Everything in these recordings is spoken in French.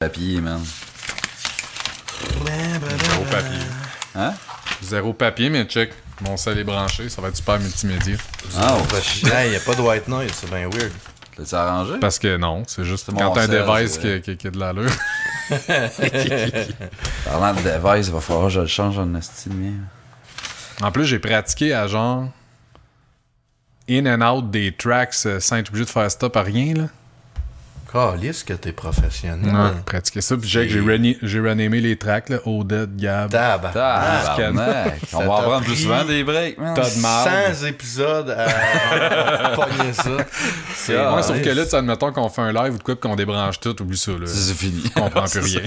papier, man. Zéro papier. Hein? Zéro papier, mais check. Mon sel est branché, ça va être super multimédia. Ah, il n'y a pas de white noise, c'est bien weird. L'as-tu arrangé? Parce que non, c'est juste C'est quand mon t'as un sel, device c'est qui a de l'allure. Parlant de device, il va falloir que je le change en esti de mien. En plus, j'ai pratiqué à genre in and out des tracks sans être obligé de faire stop à rien, là. Calisse que t'es professionnel. Ouais, pratiquer ça. Puis j'ai renaimé les tracks, là. Odette, Gab. Tabarnak! On va en prendre plus souvent des breaks, man. T'as de marde. 100 épisodes à pogner ça. C'est Ouais, sauf que là, tu sais, admettons qu'on fait un live ou de quoi qu'on débranche tout, oublie ça, là. C'est fini. On comprend plus rien.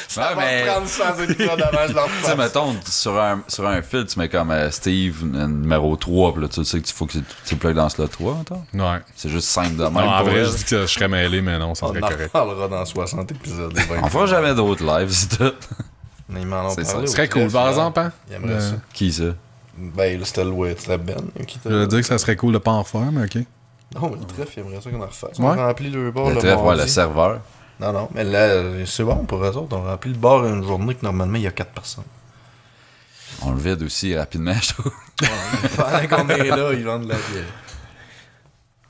Ça va mais... prendre 100 épisodes avant de leur Tu sais, mettons, sur un fil, tu mets comme Steve numéro 3, puis là, tu sais qu'il faut que tu plugues dans ce lot 3, attends. Ouais. C'est juste simple de même. Non, en pour vrai, eux. je dis que je serais mêlé, mais non, ça On serait en correct. reparlera dans 60 épisodes. On fera jamais d'autres lives, c'est tout. Mais ils m'en ont C'est ça. parlé. Ce serait cool, par exemple, hein? Il aimerait ça. Qui ça? Ben, là, c'était Ben qui t'a... Je veux dire que ça serait cool de pas en refaire, mais ok. Non, mais le trèfle, il aimerait ça qu'on en refasse. Ouais. On remplit le bar Le le trèfle, ouais, mardi. le serveur. Non, mais là, c'est bon pour eux autres. On remplit le bar une journée que normalement, il y a 4 personnes. On le vide aussi rapidement, je trouve. Pendant qu'on est là, ils vendent de la bière.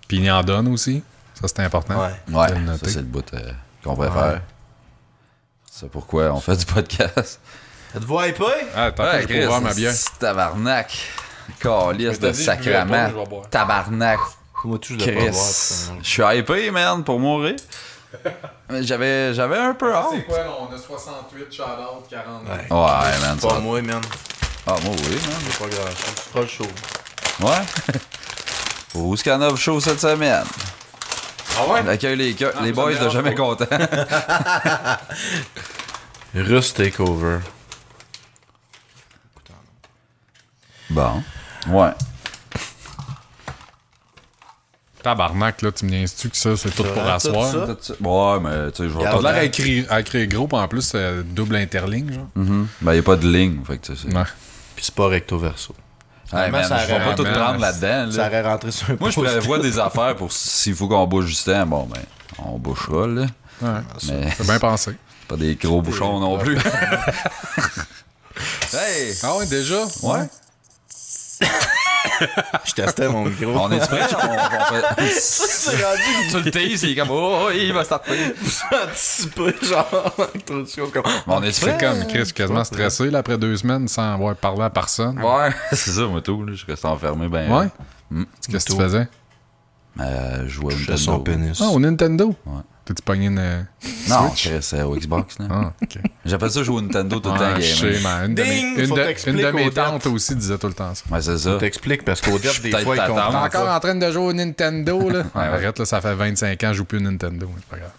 Puis il y en donne aussi. Ça, c'est important. Ouais. Ouais, Je vais le ça noter. c'est le bout qu'on préfère. C'est pourquoi on fait du podcast. Êtes-vous hypé? Ah, attends, je peux voir ma bière. c'est tabarnak. Calice t'as de dit, je sacrament. buvais pas, je vais boire. Tabarnak. Moi, tout, je l'ai pas Chris. voir. Je suis hypé, man, pour mourir. Mais j'avais un peu hâte. C'est quoi, là? On a 68, shout-out, 40. Ouais. Ouais, man. Pas Ça... moi, man. Ah, moi, oui, man. C'est pas grand chose. Tu feras le show. Ouais. Au Scanov Show cette semaine. Ah ouais? On accueille les vous boys avez de Jamais hâte, Content. Russ Takeover. Bon. Ouais. Tabarnak, là, tu me niaises-tu que ça, c'est tout pour tout asseoir? ça? Ouais, mais tu sais, je vais T'as pas... l'air à écrire gros, puis en plus, double interligne, genre. Ben, y a pas de ligne, fait que tu sais. Ouais. Puis c'est pas recto verso. Hey, man, ça je vais aurait- pas tout man, prendre là-dedans. Ça Là. aurait rentré sur un Moi, je post. prévois des affaires pour s'il faut qu'on bouge du temps. Bon, ben, on bouchera, là. Ouais. Mais C'est bien pensé. pas des gros bouchons non plus. Hey! Ah ouais, déjà? Ouais? Je testais mon micro. On est prêt? On fait... C'est rendu Tu le teases, c'est comme, oh, il va starter. anticipé, genre, introduction comme... On est C'est prêt? comme Chris, quasiment stressé, là, après 2 semaines, sans avoir parlé à personne. Ouais, c'est ça, moi, tout. Là. Je restais enfermé, ben. Ouais? Qu'est-ce que tu faisais? Je jouais au Touchait son Nintendo. pénis. Ah, au Nintendo? Ouais. T'as-tu pogné une Non, Switch? Chris, c'est au Xbox, là. Ah, ok. J'appelle ça jouer au Nintendo tout le temps, Ah, je sais, gamer. man. Une de Ding! mes, Faut une t'expliquer de mes aux dates. tantes aussi disait tout le temps ça. Ouais, c'est ça. Je t'explique parce qu'au début, des peut-être fois, ils ta tante. T'es comprennent encore pas. en train de jouer au Nintendo, là? Ouais. Arrête, là, ça fait 25 ans que je joue plus au Nintendo. C'est pas grave.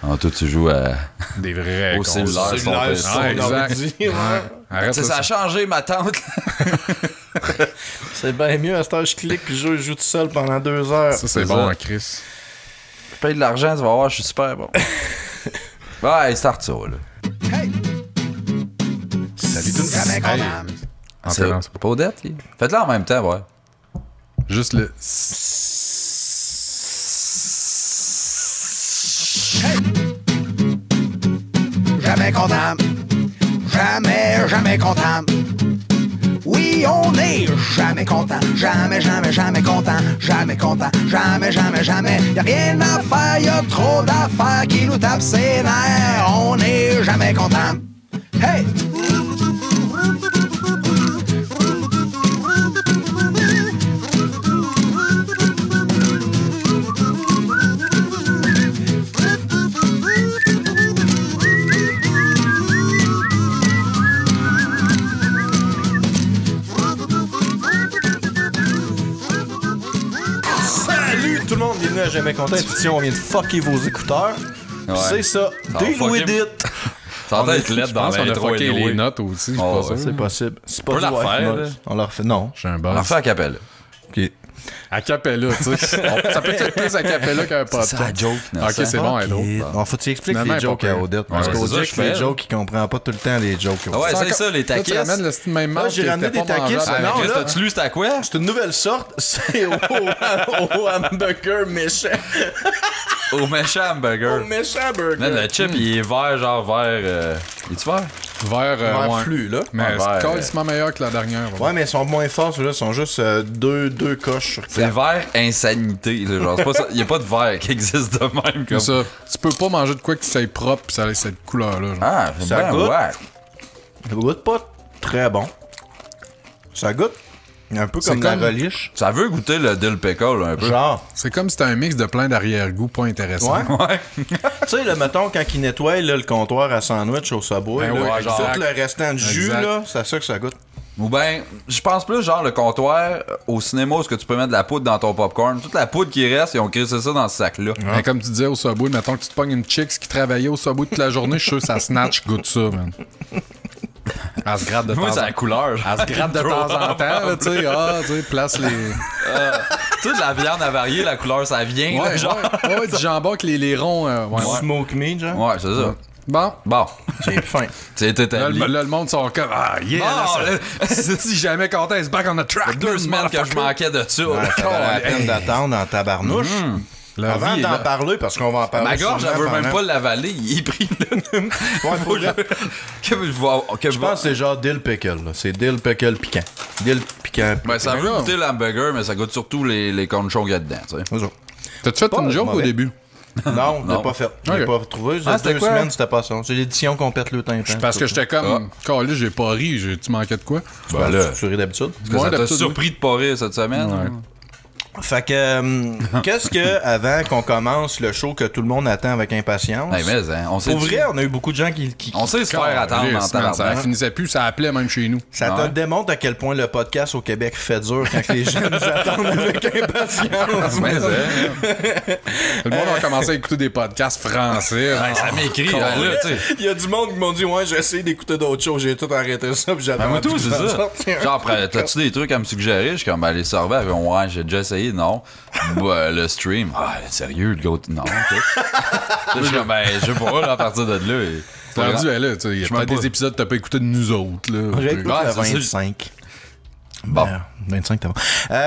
Ah, toi, tu joues à. Des vrais Au consoles. cellulaire, C'est son live, PC. son Ouais, exact. ordi, Ouais. ouais. Arrête, Tu sais, là, ça a changé, ma tante. C'est bien mieux, à cette heure, je clique puis je joue tout seul pendant 2 heures. ça, c'est c'est bon, ça. hein, Chris. Je paye de l'argent, tu vas voir, je suis super bon. Ouais, start ça, là. Salut tout le Hey. monde. Enterrons. C'est pas Odette, faites-le en même temps, ouais. Juste le... Jamais content. Jamais content. Oui, on est jamais content. Jamais content. Jamais content. Jamais. Y'a rien à faire, y'a trop d'affaires qui nous tapent ses nerfs. On est jamais content. Hey! Salut tout le monde, bienvenue à Jamais Content. Ici, on vient de fucker vos écouteurs. Puis Ouais. c'est ça, va deal with fucker- it. Ça va être Je lettre dans pense qu'on a l'intro. fucké anyway. les notes aussi, je suis Oh, pas ouais, sûr. C'est possible. C'est pas peut du la white refaire, noise. là. On la refait. Non. J'ai un On buzz. en refait à capelle. Ok. A cappella, tu sais. Ça peut être plus a cappella qu'un podcast. C'est ça, la joke. Ok, c'est bon, hello. Bon, faut que tu expliques Finalement, les jokes pas à pire. Odette. Parce Ouais, c'est ça, qu'Odette je fait les fais. jokes, il comprend pas tout le temps les jokes. Ah ouais, c'est ça, les Là, takis. tu ramènes le style même Là, marque j'ai qui ramené était des pas takis. mangeable. Non, Chris, là- t'as-tu lu, c'était à quoi? C'est une nouvelle sorte, c'est au hamburger méchant. Au méchant hamburger. Au méchant burger. Man, le chip, il est vert, genre vert. Il est-tu vert? Vert, Vert ouais. flux, là. Mais Ah, c'est vert, quasiment meilleur que la dernière. Ouais, mais ils sont moins forts, ceux-là. Ils sont juste deux coches sur C'est quatre. vert insanité. Là, genre, c'est pas ça. Il y a pas de vert qui existe de même. C'est Comme... ça. Tu peux pas manger de quoi qui soit propre pis ça ait cette couleur-là. genre. Ah, c'est Ça bien, goûte. ouais. Ça goûte pas très bon. Ça goûte un peu C'est comme la comme- relish. Ça veut goûter le dill pickle un peu. Genre. C'est comme si c'était un mix de plein d'arrière-goût pas intéressant. Ouais. Ouais. Tu sais, là, mettons, quand ils nettoient là, le comptoir à sandwich au Subway, Ben là, ouais, tout exact. le restant de jus, Exact. là, c'est à ça que ça goûte. Ou ben, je pense plus genre le comptoir au cinéma où est-ce que tu peux mettre de la poudre dans ton popcorn. Toute la poudre qui reste, ils ont crissé ça dans ce sac-là. Mais comme tu disais au Subway, mettons que tu te pognes une chicks qui travaillait au Subway toute la journée, je suis sûr que ça snatch goûte ça, man. Elle se gratte de temps Moi, en c'est temps. la couleur. Elle se gratte de temps en temps, là, tu sais. Ah, tu sais, place les. Tu sais, de la viande avariée, la couleur, ça vient. Ouais, là, genre. ouais, du jambon avec les ronds. Ouais. Smoke meat, genre. Ouais, c'est ça. Bon. Bon, J'ai faim. c'est Là, établi. le monde sont comme Ah, yeah, Bon, là, ça- si jamais content, it's back on the track. 2 semaines que je manquais de ça. Ouais, ça valait la peine hey. d'attendre en tabarnouche. La Avant vie est d'en là. parler, parce qu'on va en parler. Ma gorge, elle sûrement veut même pendant- pas l'avaler. Il est pris là. Ouais, faut que- Je pense que c'est genre dill pickle. là. C'est dill pickle piquant. Dill piquant. Ben, ça veut goûter l'hamburger, mais ça goûte surtout les cornichons qu'il y a dedans, tu sais. C'est ça. T'as-tu fait Pas une joke mauvais. au début? Non, je l'ai Non. pas fait. Je l'ai Ok. pas trouvé. Ah, c'était 2 quoi? semaines, c'était pas ça. C'est l'édition qu'on pète le tympan. Parce que j'étais comme, calé, j'ai pas ri, tu manquais de quoi? Ben là. tu ris d'habitude. Est-ce que ça t'a d'habitude, surpris de pas rire cette semaine? Ouais. Fait que, qu'est-ce que, avant qu'on commence le show que tout le monde attend avec impatience, Hey, mais, hein, on sait. pour vrai, on a eu beaucoup de gens qui On sait se faire attendre en Ça tabarnak. finissait plus, ça appelait même chez nous. ça te Ouais. démontre à quel point le podcast au Québec fait dur quand les gens nous attendent avec impatience. Mais, hein, Le monde a commencé à écouter des podcasts français. ça m'écrit, là, tu sais. Il y a du monde qui m'ont dit ouais, j'ai essayé d'écouter d'autres choses, j'ai tout arrêté ça, puis j'attends. Ben, moi, tout, c'est d'en ça. sortir. Genre, après, t'as-tu des trucs à me suggérer? Je suis comme, ben, les serveurs, ouais, j'ai déjà essayé, non. Ben, le stream, sérieux, le gars, non. Je suis comme, ben, je sais pas, là, à partir de là. C'est rendu, là, tu sais, il y a Je m'en peut-être pas. des épisodes que t'as pas écouté de nous autres, là. J'ai écouté Ouais, le c'est ça. 25. Bon. 25, t'as bon.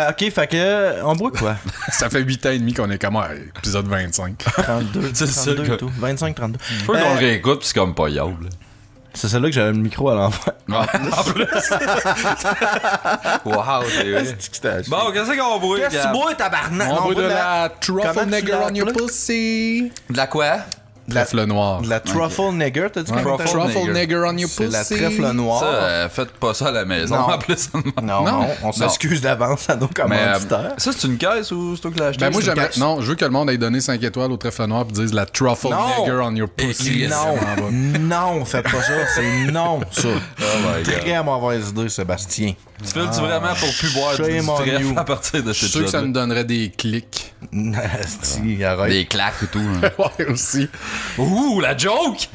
Ok, fait que, on boit quoi? Ça fait 8 ans et demi qu'on est comme, épisode 25. 32, C'est ça, 32 que- et tout. 25, 32. Je peux qu'on le réécoute, pis c'est comme pas yable. là. C'est celle-là que j'avais le micro à l'envers. En plus. Wow, c'est vrai. Bon, qu'est-ce qu'on boit, Qu'est-ce que tu Gab? bois, tabarnak? On Non, boit de boit la Comment truffle tu nigger on your l'appelles? pussy. De la quoi? de la- Trèfle noir. de la truffle nigger, t'as dit Ouais. comment Truffle t'as- Truffle nigger. nigger on your C'est pussy. la trèfle noire. Ça, faites pas ça à la maison. Non. En plus, Non, non, on s'excuse d'avance à nos mais commanditaires. ça, c'est une caisse ou c'est toi qui l'as acheté? Ben moi, C'est une j'aimerais... caisse. Non, je veux que le monde ait donné 5 étoiles au trèfle noir et dise la truffle Non. nigger on your pussy. Non, non, faites pas ça. C'est non, ça. Oh my God. Très mauvaise idée, Sébastien. Tu filmes-tu vraiment pour plus boire du Shame on trèfle you. à partir de Je suis cette sûr que ça chose-là? nous donnerait des clics. Asti, arrête. Des claques et tout. hein. Ouais, aussi. Ouh, la joke!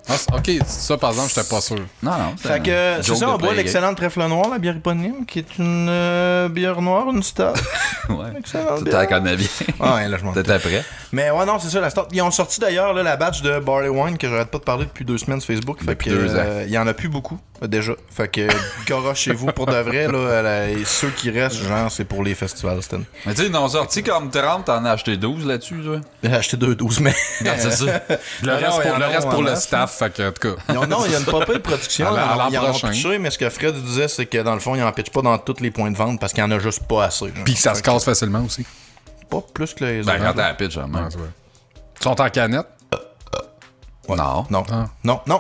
Ah, ok, ça, par exemple, j'étais pas sûr. Non, non. Fait que, c'est ça, on boit l'excellente trèfle noire, la bière éponyme, qui est une bière noire, une stout. Ouais. Excellente Tu bière. la connais bien. Ah, ouais, là, je m'en T'étais prêt? Mais ouais, non, c'est ça, la start. Ils ont sorti d'ailleurs là, la batch de Barley Wine que j'arrête pas de parler depuis 2 semaines sur Facebook. Fait Depuis que, 2 ans. il y en a plus beaucoup, déjà. Fait que, garochez-vous pour de vrai, là. Et ceux qui restent, genre, c'est pour les festivals cette année. Mais tu sais, ils n'ont sorti comme 30, t'en as acheté 12 là-dessus, toi. J'ai acheté 12 mais. Non, c'est ça. Le Non, reste non, pour, il y en le, a reste pour en le masse, staff, fait que, en tout cas. Non, il y a une pas de production. À l'an Ils en ont prochain. pitché, mais ce que Fred disait, c'est que dans le fond, ils en pitchent pas dans tous les points de vente parce qu'il y en a juste pas assez. genre. Puis que ça se casse facilement aussi. Pas plus que les Ben, autres. quand t'as la pitch, hein, Ouais, c'est vrai. Ils sont en canette. Ouais. Non. Non. Ah.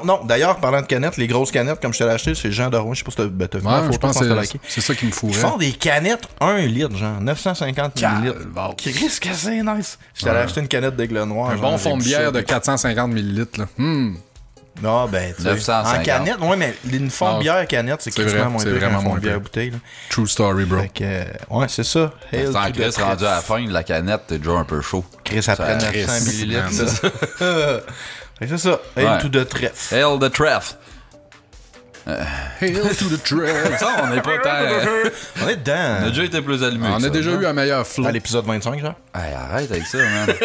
Non. D'ailleurs, parlant de canettes, les grosses canettes, comme je te l'ai acheté, c'est Jean de Rouen. Je sais pas si t'as vu la Ouais, photo, je pense que t'as que liké. c'est ça qui me Ils fourrait. font des canettes 1 litre, genre 950 ml. Qu'est-ce que c'est nice? Je t'allais acheter une canette d'aigle noir. Un genre, bon j'ai fond de bu bière ça. de 450 ml. Là. Non, ben, tu sais. 950. En canette, ouais, mais une fond Non, de bière canette, c'est c'est quasiment vrai, moins c'est pire qu'un vraiment fond moins de bière pire. bouteille. Là. True story, bro. Fait que, ouais, c'est ça. Hail Sans to the Chris trèfle. rendu à la fin de la canette, t'es déjà un peu chaud. Chris après Ça 900 reste, millilitres. man. ça. Fait que c'est ça. Hail Ouais. to the trèfle. Hail the trèfle. Hail to the track. Ça, on n'est pas tant. On est dedans. On a déjà été plus allumé. On a déjà eu un meilleur flow. À l'épisode 25, genre. Hey, arrête avec ça, man.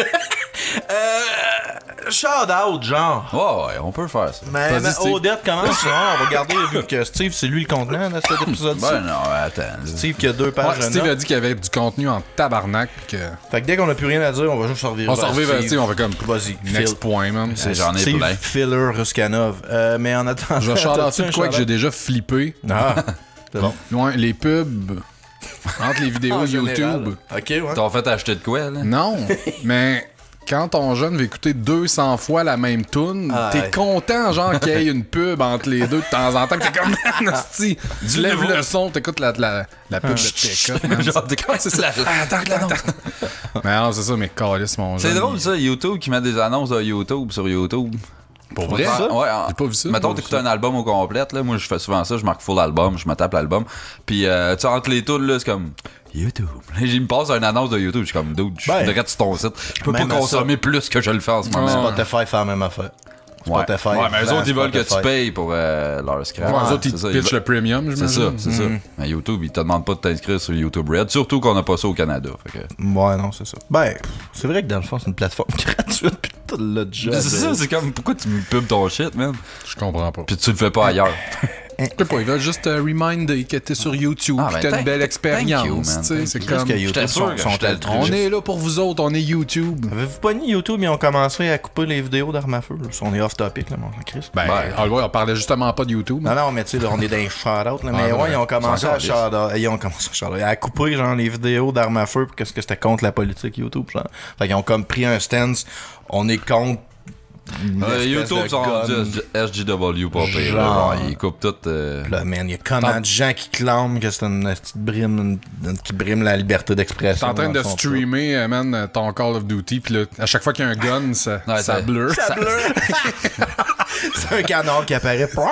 Shout-out, genre. Ouais, on peut faire ça. Mais Vas-y, Steve. Odette commence, genre. On va garder vu que Steve, c'est lui le contenant de cet épisode-ci. Ben non, attends. Steve qui a 2 Ouais, pages de Steve a notes. dit qu'il y avait du contenu en tabarnak. Que... Fait que dès qu'on a plus rien à dire, on va juste se revirer. On s'en revient vers Steve. Steve, on fait comme. Vas-y, Next Phil. point, man. J'en ai Steve plein. Filler Ruskanov. Mais en attendant... Je vais shout-outer de quoi que j'ai j'ai déjà flippé. Ah, c'est bon. Loin, les pubs entre les vidéos En YouTube. général. OK, ouais. T'as fait acheter de quoi, là? Non, mais quand ton jeune va écouter 200 fois la même tune, Ah, t'es ouais. content, genre, qu'il y ait une pub entre les deux de temps en temps. T'es comme, nasty. Tu lèves le son, t'écoutes la pub de Tekka. man. Genre, t'es comme c'est ça. Attends. Mais non, c'est ça, mais calisse, mon jeune. C'est drôle, ça, YouTube qui met des annonces de YouTube sur YouTube. Pour vrai? Ouais, J'ai pas vu ça. Mettons, Pas vu t'écoutes un album au complet, là. Moi, je fais souvent ça, je marque full album, je me tape l'album. Puis, tu sais, entre les tunes, là, c'est comme YouTube. Là, il me passe une annonce de YouTube, je suis comme, dude, je Ben, suis direct sur ton site. Je peux pas même à consommer plus que je le fais en ce moment. Spotify fait la même affaire. Ouais. Spotify. Ouais, mais eux autres, ils veulent que Spotify. tu payes pour leur scrap. Ouais, eux autres, ils C'est ça, te pitchent veulent- le premium, C'est ça, j'imagine. c'est ça. Mais YouTube, ils te demandent pas de t'inscrire sur YouTube Red, surtout qu'on n'a pas ça au Canada. Fait que... Ouais, non, c'est ça. Ben, c'est vrai que dans le fond, c'est une plateforme gratuite, pis t'as le job. C'est ça, c'est comme, pourquoi tu me pubs ton shit, man? Je comprends pas. Puis tu le fais pas ailleurs. Je sais pas, ils veulent juste reminder que t'es sur YouTube, Ah, que ben, t'as une thank- belle thank expérience, you, man, tu sais, thank c'est you. comme... que YouTube J'étais sûr que sont j'étais- altruistes. On est là pour vous autres, on est YouTube. Avez-vous pas ni YouTube, ils ont commencé à couper les vidéos d'armes à feu. Là. On est off-topic, là, mon Chris. Ben, on parlait justement pas de YouTube. Non, non, mais tu sais, là, on est dans les shout-out, là. Mais Ah, ouais, ouais. ils ont commencé C'est à encore shout-out. Ils ont commencé à shout-out. À couper, genre, les vidéos d'armes à feu parce que c'était contre la politique YouTube, genre. Fait qu'ils ont comme pris un stance. On est contre. une espèce YouTube de sont gun. rendus SGW pour pire. Genre. Genre, ils coupent tout. Là, man, il y a comment de gens qui clament que c'est une petite brime, qui brime la liberté T'es d'expression. en train de dans son streamer, man, ton Call of Duty, pis là, à chaque fois qu'il y a un gun, ça Ouais, ça- bleu. Ça bleu. C'est un canard qui apparaît. Pop!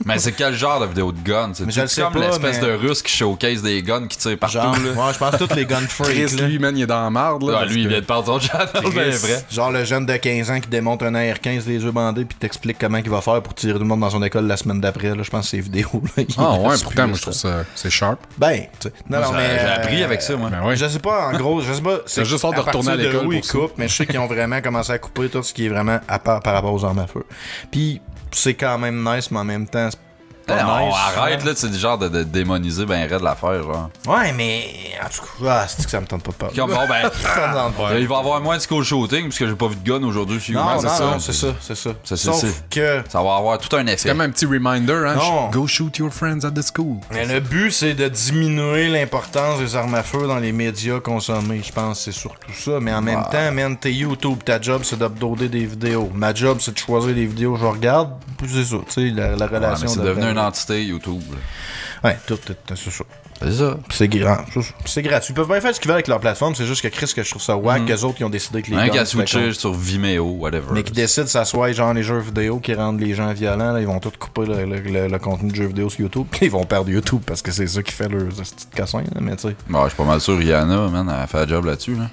Mais c'est quel genre de vidéo de gun? C'est Mais je le sais comme pas, l'espèce mais- de russe qui showcase des guns qui tirent partout. Genre, Là. ouais, je pense que tous les gun Chris, freaks, là. lui, man, il est dans la marde, là. Ah, parce lui, il que- vient de perdre son channel, ben vrai. Genre le jeune de 15 ans qui démonte un AR-15 les yeux bandés puis t'explique comment il va faire pour tirer tout le monde dans son école la semaine d'après. Là, je pense que ces vidéos là. Ah il ouais, reste pourtant, plus, moi, je trouve ça... C'est sharp. Ben, tu sais. Non, non, mais. J'ai appris avec ça, moi. Ben ouais. Je sais pas, en gros, je sais pas. T'as juste hâte de retourner à partir l'école où ils pour ça. coupent, mais je sais qu'ils ont vraiment commencé à couper tout ce qui est vraiment à part par rapport aux armes à feu. Puis c'est quand même nice, mais en même temps, c'est pas Non, nice. arrête, là, c'est du genre de démoniser ben raide l'affaire, genre. Ouais, mais en tout cas, c'est que ça me tente pas de parler. Comme bon, ben, Ça me tente pas. il va y avoir moins de school shooting, parce que j'ai pas vu de gun aujourd'hui sur Non, YouTube. non, c'est non, c'est ça, c'est ça. Ça, c'est- Sauf c'est- que Ça va avoir tout un effet. C'est comme un petit reminder, hein. Non. Go shoot your friends at the school. mais le but, c'est de diminuer l'importance des armes à feu dans les médias consommés. Je pense que c'est surtout ça. Mais en même temps, man, t'es YouTube, ta job, c'est d'uploader des vidéos. Ma job, c'est de choisir les vidéos que je regarde. Puis c'est ça, tu sais, la Ouais, relation. mais c'est devenu une entité, YouTube. là. Ouais, c'est ça. C'est ça. Puis c'est grand. C'est gratuit. Ils peuvent bien faire ce qu'ils veulent avec leur plateforme. C'est juste que Chris, que je trouve ça wack, qu'eux autres, ils ont décidé que les Un guns, qui a c'était switché sur Vimeo, whatever. mais qui décident de s'asseoir genre les jeux vidéo qui rendent les gens violents, là, ils vont tout couper le contenu de jeux vidéo sur YouTube, puis ils vont perdre YouTube parce que c'est ça qui fait leurs petites cassins, là, mais tu sais. Bon, je suis pas mal sûr, Rihanna, man, elle a fait un job là-dessus, là.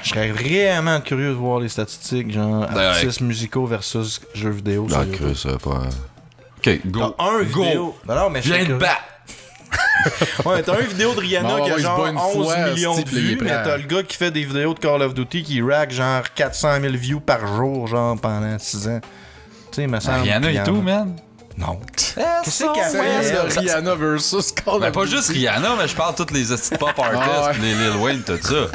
Je serais vraiment curieux de voir les statistiques, genre D'ailleurs, artistes musicaux versus jeux vidéo sur Là, YouTube. que ça, pas. Ok, go. T'as un Go. vidéo. Non, mais je Viens serais de curieux. battre. Ouais, t'as une vidéo de Rihanna Bon, qui a ouais, il se genre bat une 11 fois, millions de style, il est vues, prêt mais à- t'as le gars qui fait des vidéos de Call of Duty qui rack genre 400 000 views par jour, genre pendant 6 ans. Tu sais, il me semble. Rihanna qu'il y et en tout, a- man. Non. Qu'est-ce qu'elle fait, C'est Rihanna versus Call Ben, of pas Duty. juste Rihanna, mais je parle de toutes les hosties de pop artists, Ah ouais. pis les Lil Wayne, tout ça.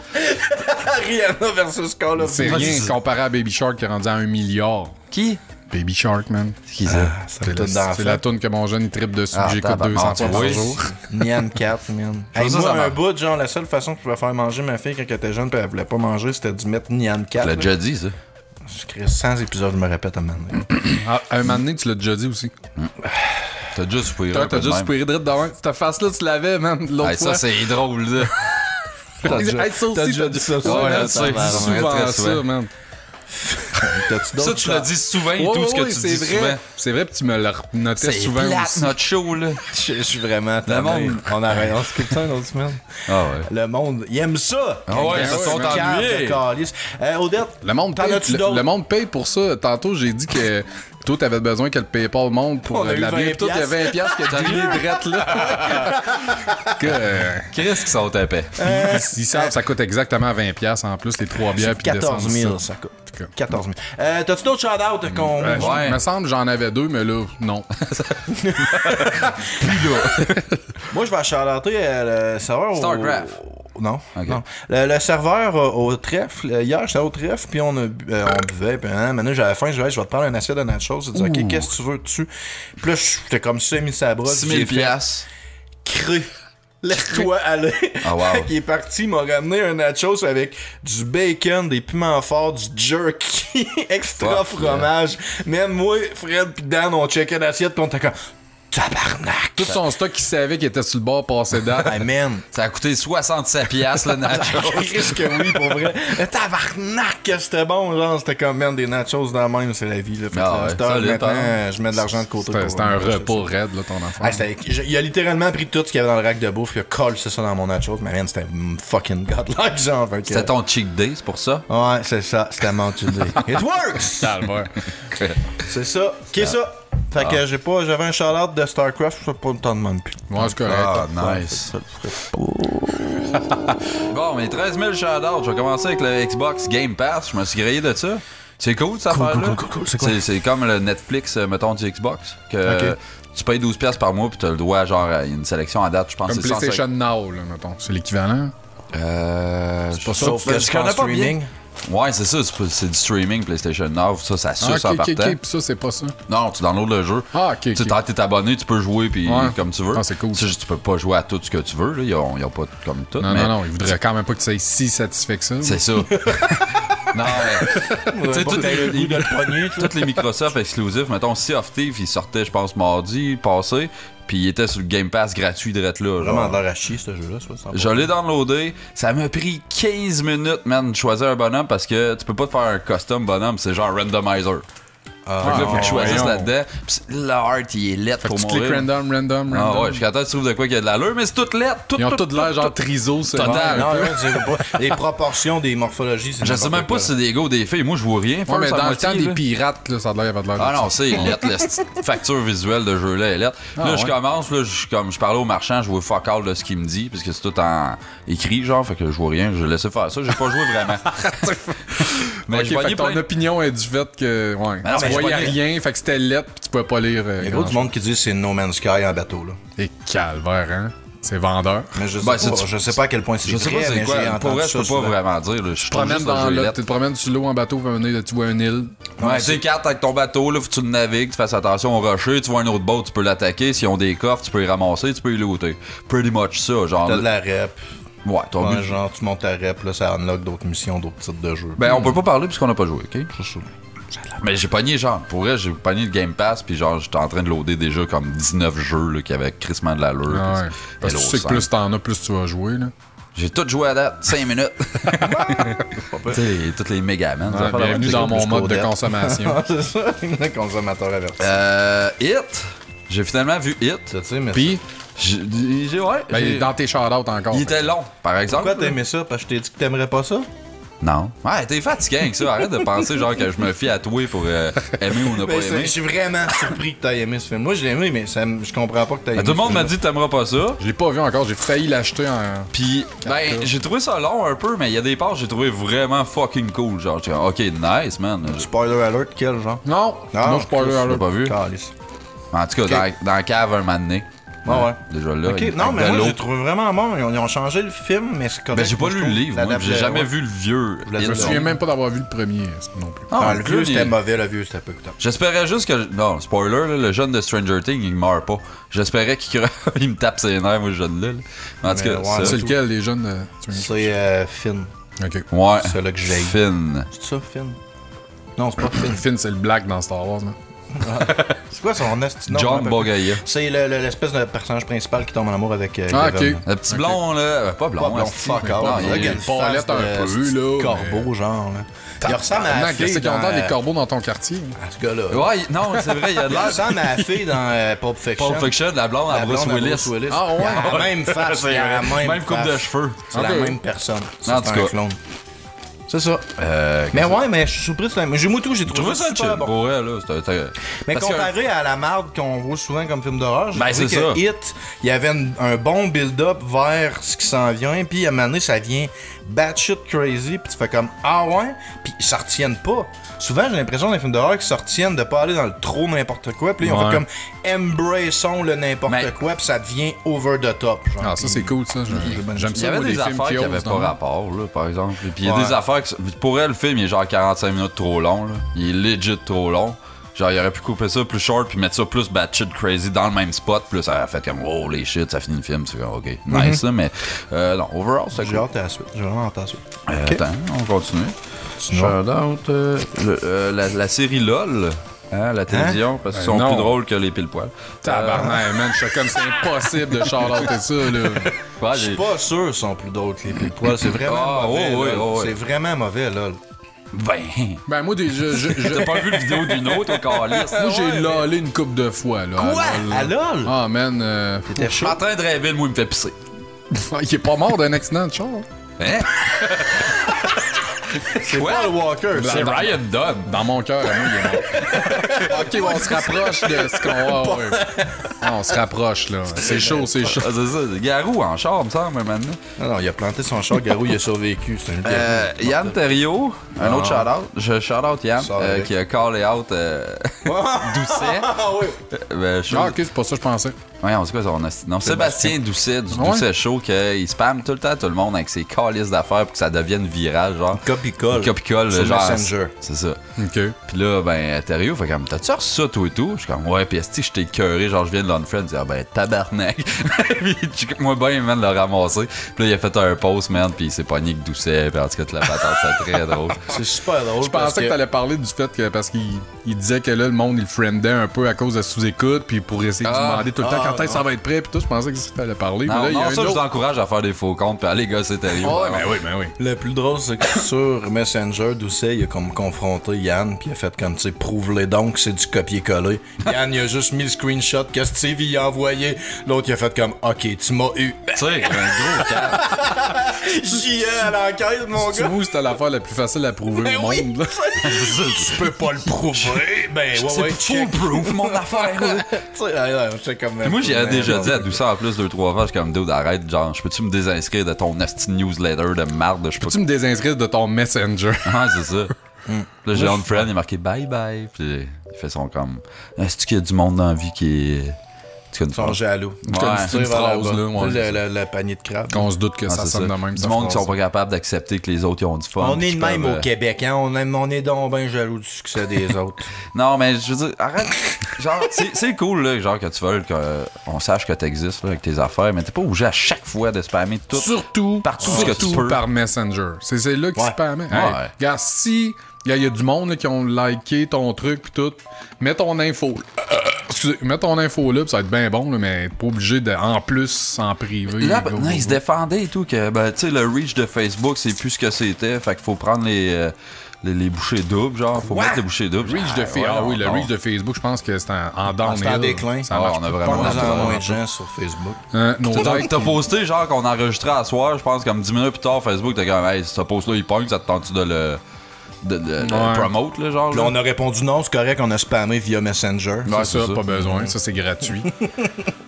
Rihanna versus Call of C'est Duty. rien comparé à Baby Shark qui est rendu à 1 milliard. Qui? Baby Shark, man. Qui ça? Ça C'est me donne d'enfant. la toune que mon jeune il trippe dessus, Ah, que j'écoute tabarnak, 200 fois par oui. jour. Nyan 4, man. Ça, Hey, ça moi, un marche. bout, genre, la seule façon que je pouvais faire manger ma fille quand elle était jeune pis elle voulait pas manger, c'était de mettre Nyan 4. Je l'ai là. déjà dit, ça. Je crée 100 épisodes, je me répète à un moment donné. Ah, à un moment donné, tu l'as déjà dit aussi. T'as déjà soupiré. Toi, un t'as peu de déjà même. soupiré direct devant. Cette face-là, tu l'avais, man, l'autre Hey, fois. ça, c'est drôle, là. Hey, ça aussi, t'as déjà dit ça, Ouais, man, je sais. ça marche. souvent très ça, souvent. man. T'as-tu Ça, d'autres tu l'as choses? dit souvent et Ouais, tout ce que ouais, tu c'est dis vrai. souvent. C'est vrai, puis tu me le notais C'est souvent plate, aussi. notre show, là. Je suis vraiment Le monde- tanné. On arrête, on se coupe ça une autre semaine. Ah ouais. Le monde, il aime ça. Ah ouais, Ben ça ouais, sont mais ennuyés. Odette, Le monde, T'en paye, as-tu d'autres? le monde paye pour ça. Tantôt, j'ai dit que toi, t'avais besoin que le PayPal monte pour On a eu la bière. 20 Tout, il y a 20 piastres qui a glissé drette là. Qu'est-ce qu'ils sont épais? Ils savent, ça coûte exactement 20 piastres en plus, les 3 bières. puis 14 000, d'essence, ça coûte. En tout cas. 14 000. T'as-tu d'autres shout-out qu'on... Ouais. Il me semble que j'en avais 2, mais là, non. Moi, je vais shout-outer le serveur Starcraft. Non, Ok. non. Le serveur au trèfle, hier, j'étais au trèfle, puis on buvait, puis maintenant, j'avais faim, je vais te prendre un assiette de nachos, je dis, OK, qu'est-ce que tu veux dessus? Puis là, j'étais comme semi sa brosse. 6 000 piastres. Creux. Laisse-toi aller. Ah, wow. Il est parti, il m'a ramené un nachos avec du bacon, des piments forts, du jerky, extra Fuck, fromage. Même moi, Fred pis Dan, on checkait l'assiette pis on était comme tabarnak. Tout son stock, il savait qu'il était sur le bord passé date. Hey man. Ça a coûté 67 piastres, le nacho. Qu'est-ce que oui, pour vrai. Le tabarnak, que c'était bon, genre, c'était comme man, des nachos dans la même, c'est la vie. Là. Fait que, Ah ouais, cette heure, solide, maintenant, hein. je mets de l'argent de côté. C'était un repas raide, là, ton enfant. Il a littéralement pris tout ce qu'il y avait dans le rack de bouffe, il a collé ça dans mon nachos, mais man, c'était fucking godlike, genre. Fait que- C'était ton cheat day, c'est pour ça? Ouais, c'est ça, c'était mon idée. It works! Calvaire. C'est ça. Qu'est ça? Fait que j'avais un shout-out de StarCraft, je sais pas le temps de même plus. Ouais, c'est correct. Ah, nice. Bon, mais 13 000 shout-outs. Je vais commencer avec le Xbox Game Pass. Je me suis grillé de ça. C'est cool, cette affaire-là. cool. C'est quoi? C'est comme le Netflix, mettons, du Xbox. Que Ok. tu payes 12$ piastres par mois, puis tu as le droit, genre, à une sélection à date, je pense Comme que c'est PlayStation Now, là, mettons. C'est l'équivalent. C'est pas ça. Sauf que je c'est connais en pas bien. streaming. Ouais, c'est ça. C'est du streaming PlayStation Now. Ça Ah, suce en ok, partant. puis ça, c'est pas ça. Non, tu downloads le jeu. Ah, ok, Tu ok. t'es abonné, tu peux jouer puis Ouais. comme tu veux. Ah, c'est cool. Tu peux pas jouer à tout ce que tu veux. Là. Ils ont pas comme tout. Non, mais non, ils voudraient quand même pas que tu sois si satisfait que ça. c'est ça. Non, mais. Tu sais, Pas que t'aies le goût de le pogner, tu sais. toutes les Microsoft exclusifs, mettons, Sea of Thieves, il sortait, je pense, mardi passé, puis il était sur le Game Pass gratuit direct là. Vraiment Genre. de l'air à chier, ce jeu-là, ça. Je l'ai downloadé, ça m'a pris 15 minutes, man, de choisir un bonhomme parce que tu peux pas te faire un custom bonhomme, c'est genre randomizer. Fait que là, faut que tu choisisses voyons. là-dedans. Pis l'art, il est lettre Fait que pour tu mourir. cliques random. Ah ouais, jusqu'à temps que tu trouves de quoi qu'il y a de l'allure, mais c'est toute lettre. Ils ont tout l'air genre triso, c'est Total. Non, non, c'est pas. Les proportions des morphologies, c'est Je sais même pas si c'est des gars ou des filles. Moi, je vois rien. Ouais, First, mais à dans le moitié, temps des là. pirates, là, ça a l'air, il y avait de l'air. Ah de non, ça. c'est lettre. La facture visuelle de jeu-là est lettre. Là, je ouais. commence, là, je parlais au marchand, je vois fuck all de ce qu'il me dit, parce que c'est tout en écrit, genre, fait que je vois rien. Je laissais faire ça. J'ai pas joué vraiment. Mais Ok, je fait voyais que ton plein de- opinion est du fait que. Ouais. non, tu mais je voyais voyais- rien, fait que c'était lettre, puis tu pouvais pas lire. Il y a gros du monde qui dit que c'est No Man's Sky en bateau, là. Et calvaire, hein. C'est vendeur. Mais je sais, Ben, pas, c'est- je sais pas à quel point c'est Je sais vrai, pas c'est mais quoi. j'ai Pour entendu vrai, ça je peux pas souvent. vraiment dire. Là. Je Tu te promènes tu te promènes sur l'eau en bateau, puis à un moment donné, tu vois une île. Ouais, tu écartes avec ton bateau, là, faut que tu le navigues, tu fasses attention au rocher, tu vois un autre boat, tu peux l'attaquer. S'ils ont des coffres, tu peux les ramasser, tu peux les looter. Pretty much ça, genre. T'as de la rep. Ouais, ton Ouais, but. genre, tu montes ta rep, là, ça unlock d'autres missions, d'autres types de jeux. Ben, on peut pas parler puisqu'on a pas joué, ok? Mais j'ai pogné, genre, pour vrai, j'ai pogné le Game Pass, puis genre, j'étais en train de loader déjà comme 19 jeux, là, qui avaient crissement de l'allure. Ah puis ouais. Parce que tu sais que Halo plus t'en as, plus tu vas jouer, là. J'ai tout joué à date, 5 minutes. Tu sais, toutes les Megaman. Ouais, bienvenue dans mon mode de Codette. consommation. C'est ça, le consommateur averti. Hit. J'ai finalement vu Hit. Tu sais, mais Puis, ouais. Ben, j'ai- dans tes shout-outs encore. il était long, par exemple. pourquoi t'aimais ça? Parce que je t'ai dit que t'aimerais pas ça? Non. Ouais, t'es fatigué avec ça. Arrête de penser genre que je me fie à toi pour aimer ou ne pas Ben, aimer. je suis vraiment surpris que t'aies aimé ce film. Moi, je l'ai aimé, mais je comprends pas que t'aies aimé. Tout le monde ce m'a film-là. dit que t'aimeras pas ça. Je l'ai pas vu encore, j'ai failli l'acheter en. Puis, ben, j'ai trouvé ça long un peu, mais il y a des parts que j'ai trouvé vraiment fucking cool. Genre, j'étais comme, ok, nice, man. Spoiler alert, quel genre? Non! Non, Non, spoiler Je l'ai alert. pas vu. Calice. En tout cas, dans la cave un moment donné. Ouais. Déjà là. Ok, avec non, mais de moi, l'eau. j'ai trouvé vraiment bon. Ils ont changé le film, mais c'est correct. Ben, j'ai pas moi, je lu le trouve. livre, moi. L'adapte- J'ai jamais ouais. vu le vieux. voulais Hit. Je me dire souviens même pas d'avoir vu le premier non plus. Ah, le vieux, il- c'était mauvais, le vieux, c'était pas écoutable. J'espérais juste que. Non, spoiler, là, le jeune de Stranger Things, il meurt pas. J'espérais qu'il il me tape ses nerfs, moi, ce jeune-là. là. En tout Mais cas, ouais, ça. C'est lequel, les jeunes C'est Finn. Ok. Ouais. C'est là que j'ai. Finn. C'est ça, Finn? Non, c'est pas Finn. Finn, c'est le black dans Star Wars, là. C'est quoi son esti? Non, John non, Bogaia. C'est l'espèce de personnage principal qui tombe en amour avec Ah, Kevin. ok. Le petit blond, là. Pas blond, Pas blond, esti. fuck Mais out. non, Il a il- une palette face un de peu, petit là, corbeau, genre. Là. Il ressemble à la Qu'est-ce fille qu'ils dans... ont dans les corbeaux dans ton quartier? Ah, ce gars-là. Ouais, non, c'est vrai, il a de Il l'air. ressemble à la fille dans Pulp Fiction. Pulp Fiction, la blonde à La Bruce blonde à Willis. Bruce Willis. Ah, ouais. Il a la même face. C'est il a la vrai. Même coupe face. de cheveux. C'est la Ok. même personne. En C'est tout un cas. clone. C'est ça. Mais ouais, mais je suis surpris. Moi, tout, j'ai trouvé ça super bon. Pour elle, là. Mais comparé à la marde qu'on voit souvent comme film d'horreur, j'ai trouvé c'est que Hit, il y avait un bon build-up vers ce qui s'en vient, puis à un moment donné, ça vient batshit crazy, puis tu fais comme ah ouais, puis ils s'en retiennent pas. Souvent, j'ai l'impression dans les films d'horreur qu'ils se retiennent de pas aller dans le trop n'importe quoi, puis là, ils ont fait comme embrassons le n'importe quoi, puis ça devient over the top. Genre, ah, ça c'est cool, ça. J'aime ça. Il y avait des affaires qui n'avaient pas rapport, là, par exemple. Puis il y a des affaires qui. Pour elle, le film, il est genre 45 minutes trop long, là. Il est legit trop long. Genre, il aurait pu couper ça plus short puis mettre ça plus batshit crazy dans le même spot. Puis là, ça aurait fait comme, oh, les shit, ça finit le film. C'est comme, ok, nice, là, mais non, overall, c'est cool. J'ai hâte à la suite. J'ai vraiment hâte à la suite. Attends, on continue. Shout-out, la série LOL. Hein, la télévision, parce qu'ils sont plus drôles que les pile-poils. Tabarnak, man, je suis comme c'est impossible de shout-outer ça, là. Je suis pas sûr qu'ils sont plus drôles que les pile-poils. C'est vraiment mauvais. C'est vraiment mauvais, là. Ben moi, t'as pas vu le vidéo d'une autre au calice? Moi, j'ai lolé une couple de fois, là. Quoi? À LOL? Ah, man. T'étais chaud. Je suis en train de rêver, moi, il me fait pisser. Il est pas mort d'un accident de char. Hein? C'est pas le Walker, c'est Ryan Dunn. Dans mon cœur, moi, il est mort. Ok, on se rapproche de ce qu'on va. On se rapproche, là. C'est chaud, c'est chaud. Ah, c'est ça. Garou en char, me semble, maintenant. Non, il a planté son char. Garou, il a survécu. C'est un Yann Thériault, un autre shout-out. Je shout-out Yann, qui a callé out Doucet. Ah oui. Ok, c'est pas ça que je pensais. Ouais, on sait quoi son asti. Non, Sébastien Doucet, du Doucet Show, qu'il spamme tout le temps tout le monde avec ses calices d'affaires pour que ça devienne viral, genre. Copie-colle. Genre. Messenger. C'est ça. Ok. Puis là, ben, Thériault fait comme, t'as-tu reçu ça, toi et tout? Je suis comme, ouais, pis esti, je t'ai écœuré, genre, je viens de l'unfriend, dire, ben, tabarnak. Puis, moi, ben, il vient de le ramasser. Puis là, il a fait un post, man, puis il s'est pogné que Doucet, puis en tout cas, la patente, c'est très drôle. C'est super drôle. Je pensais que t'allais parler du fait que, parce qu'il disait que là, le monde, il friendait un peu à cause de sous-écoute, puis pour essayer de demander tout le temps quand ça va être prêt, puis tout, je pensais que ça t'allait parler. Non, mais là, non, ça, je vous encourage à faire des faux comptes, puis allez, gars, c'est Thériault. Ben oui. Le plus drôle, c'est que sur Messenger, Doucet, il a comme confronté Yann, puis il a fait comme, tu sais, prouve-les donc que c'est du copier-coller. Yann, il a juste mis le screenshot que Steve y a envoyé. L'autre, il a fait comme, ok, tu m'as eu. Tu sais, un gros cap. J'y ai à l'enquête, mon gars. Moi, c'était l'affaire la plus facile à prouver au monde. Là. Tu peux pas le prouver. Ben, ouais, C'est foolproof, mon affaire. Comme, moi, j'ai déjà dit à Doucet en plus 2-3 fois, je suis comme, dude, arrête, genre, je peux-tu me désinscrire de ton asti newsletter de marde? Je peux-tu me désinscrire de ton Messenger? Ah, c'est ça. Là, j'ai un friend, il est marqué bye bye. Puis il fait son comme. Est-ce qu'il y a du monde dans la vie qui est. Ils sont jaloux. C'est une phrase, là. Le panier de crabe. Qu'on se doute que ça sonne de même. Du monde qui sont pas capables d'accepter que les autres ils ont du fun. On est de même au Québec, hein. On est donc bien jaloux du succès des autres. Non, mais je veux dire, arrête. Genre, c'est cool, là, genre, que tu veuilles qu'on sache que t'existes, là, avec tes affaires, mais t'es pas obligé à chaque fois de spammer tout. Surtout ce que tu peux. Par Messenger. C'est là qu'ils spammait. Hey, regarde, si il y a du monde là, qui ont liké ton truc pis tout, mets ton info. Excusez, mets ton info là, pis ça va être bien bon, là, mais pas obligé de, en plus, en privé. Là, non, ils se défendaient et tout, que, ben, tu sais, le reach de Facebook, c'est plus ce que c'était, fait qu'il faut prendre les bouchées doubles, genre, faut mettre les bouchées doubles. Reach de le reach de Facebook, je pense que c'est en downhill. C'est en déclin. Ça marche on a vraiment moins de gens sur Facebook. T'as posté, genre, qu'on enregistrait à soir, je pense, comme 10 minutes plus tard, Facebook, t'as comme, hey, ce post-là, il pogne, ça te tente-tu de le promote, là, genre. Là, on a répondu non, c'est correct, on a spammé via Messenger. C'est ça, pas besoin. Ça, c'est gratuit.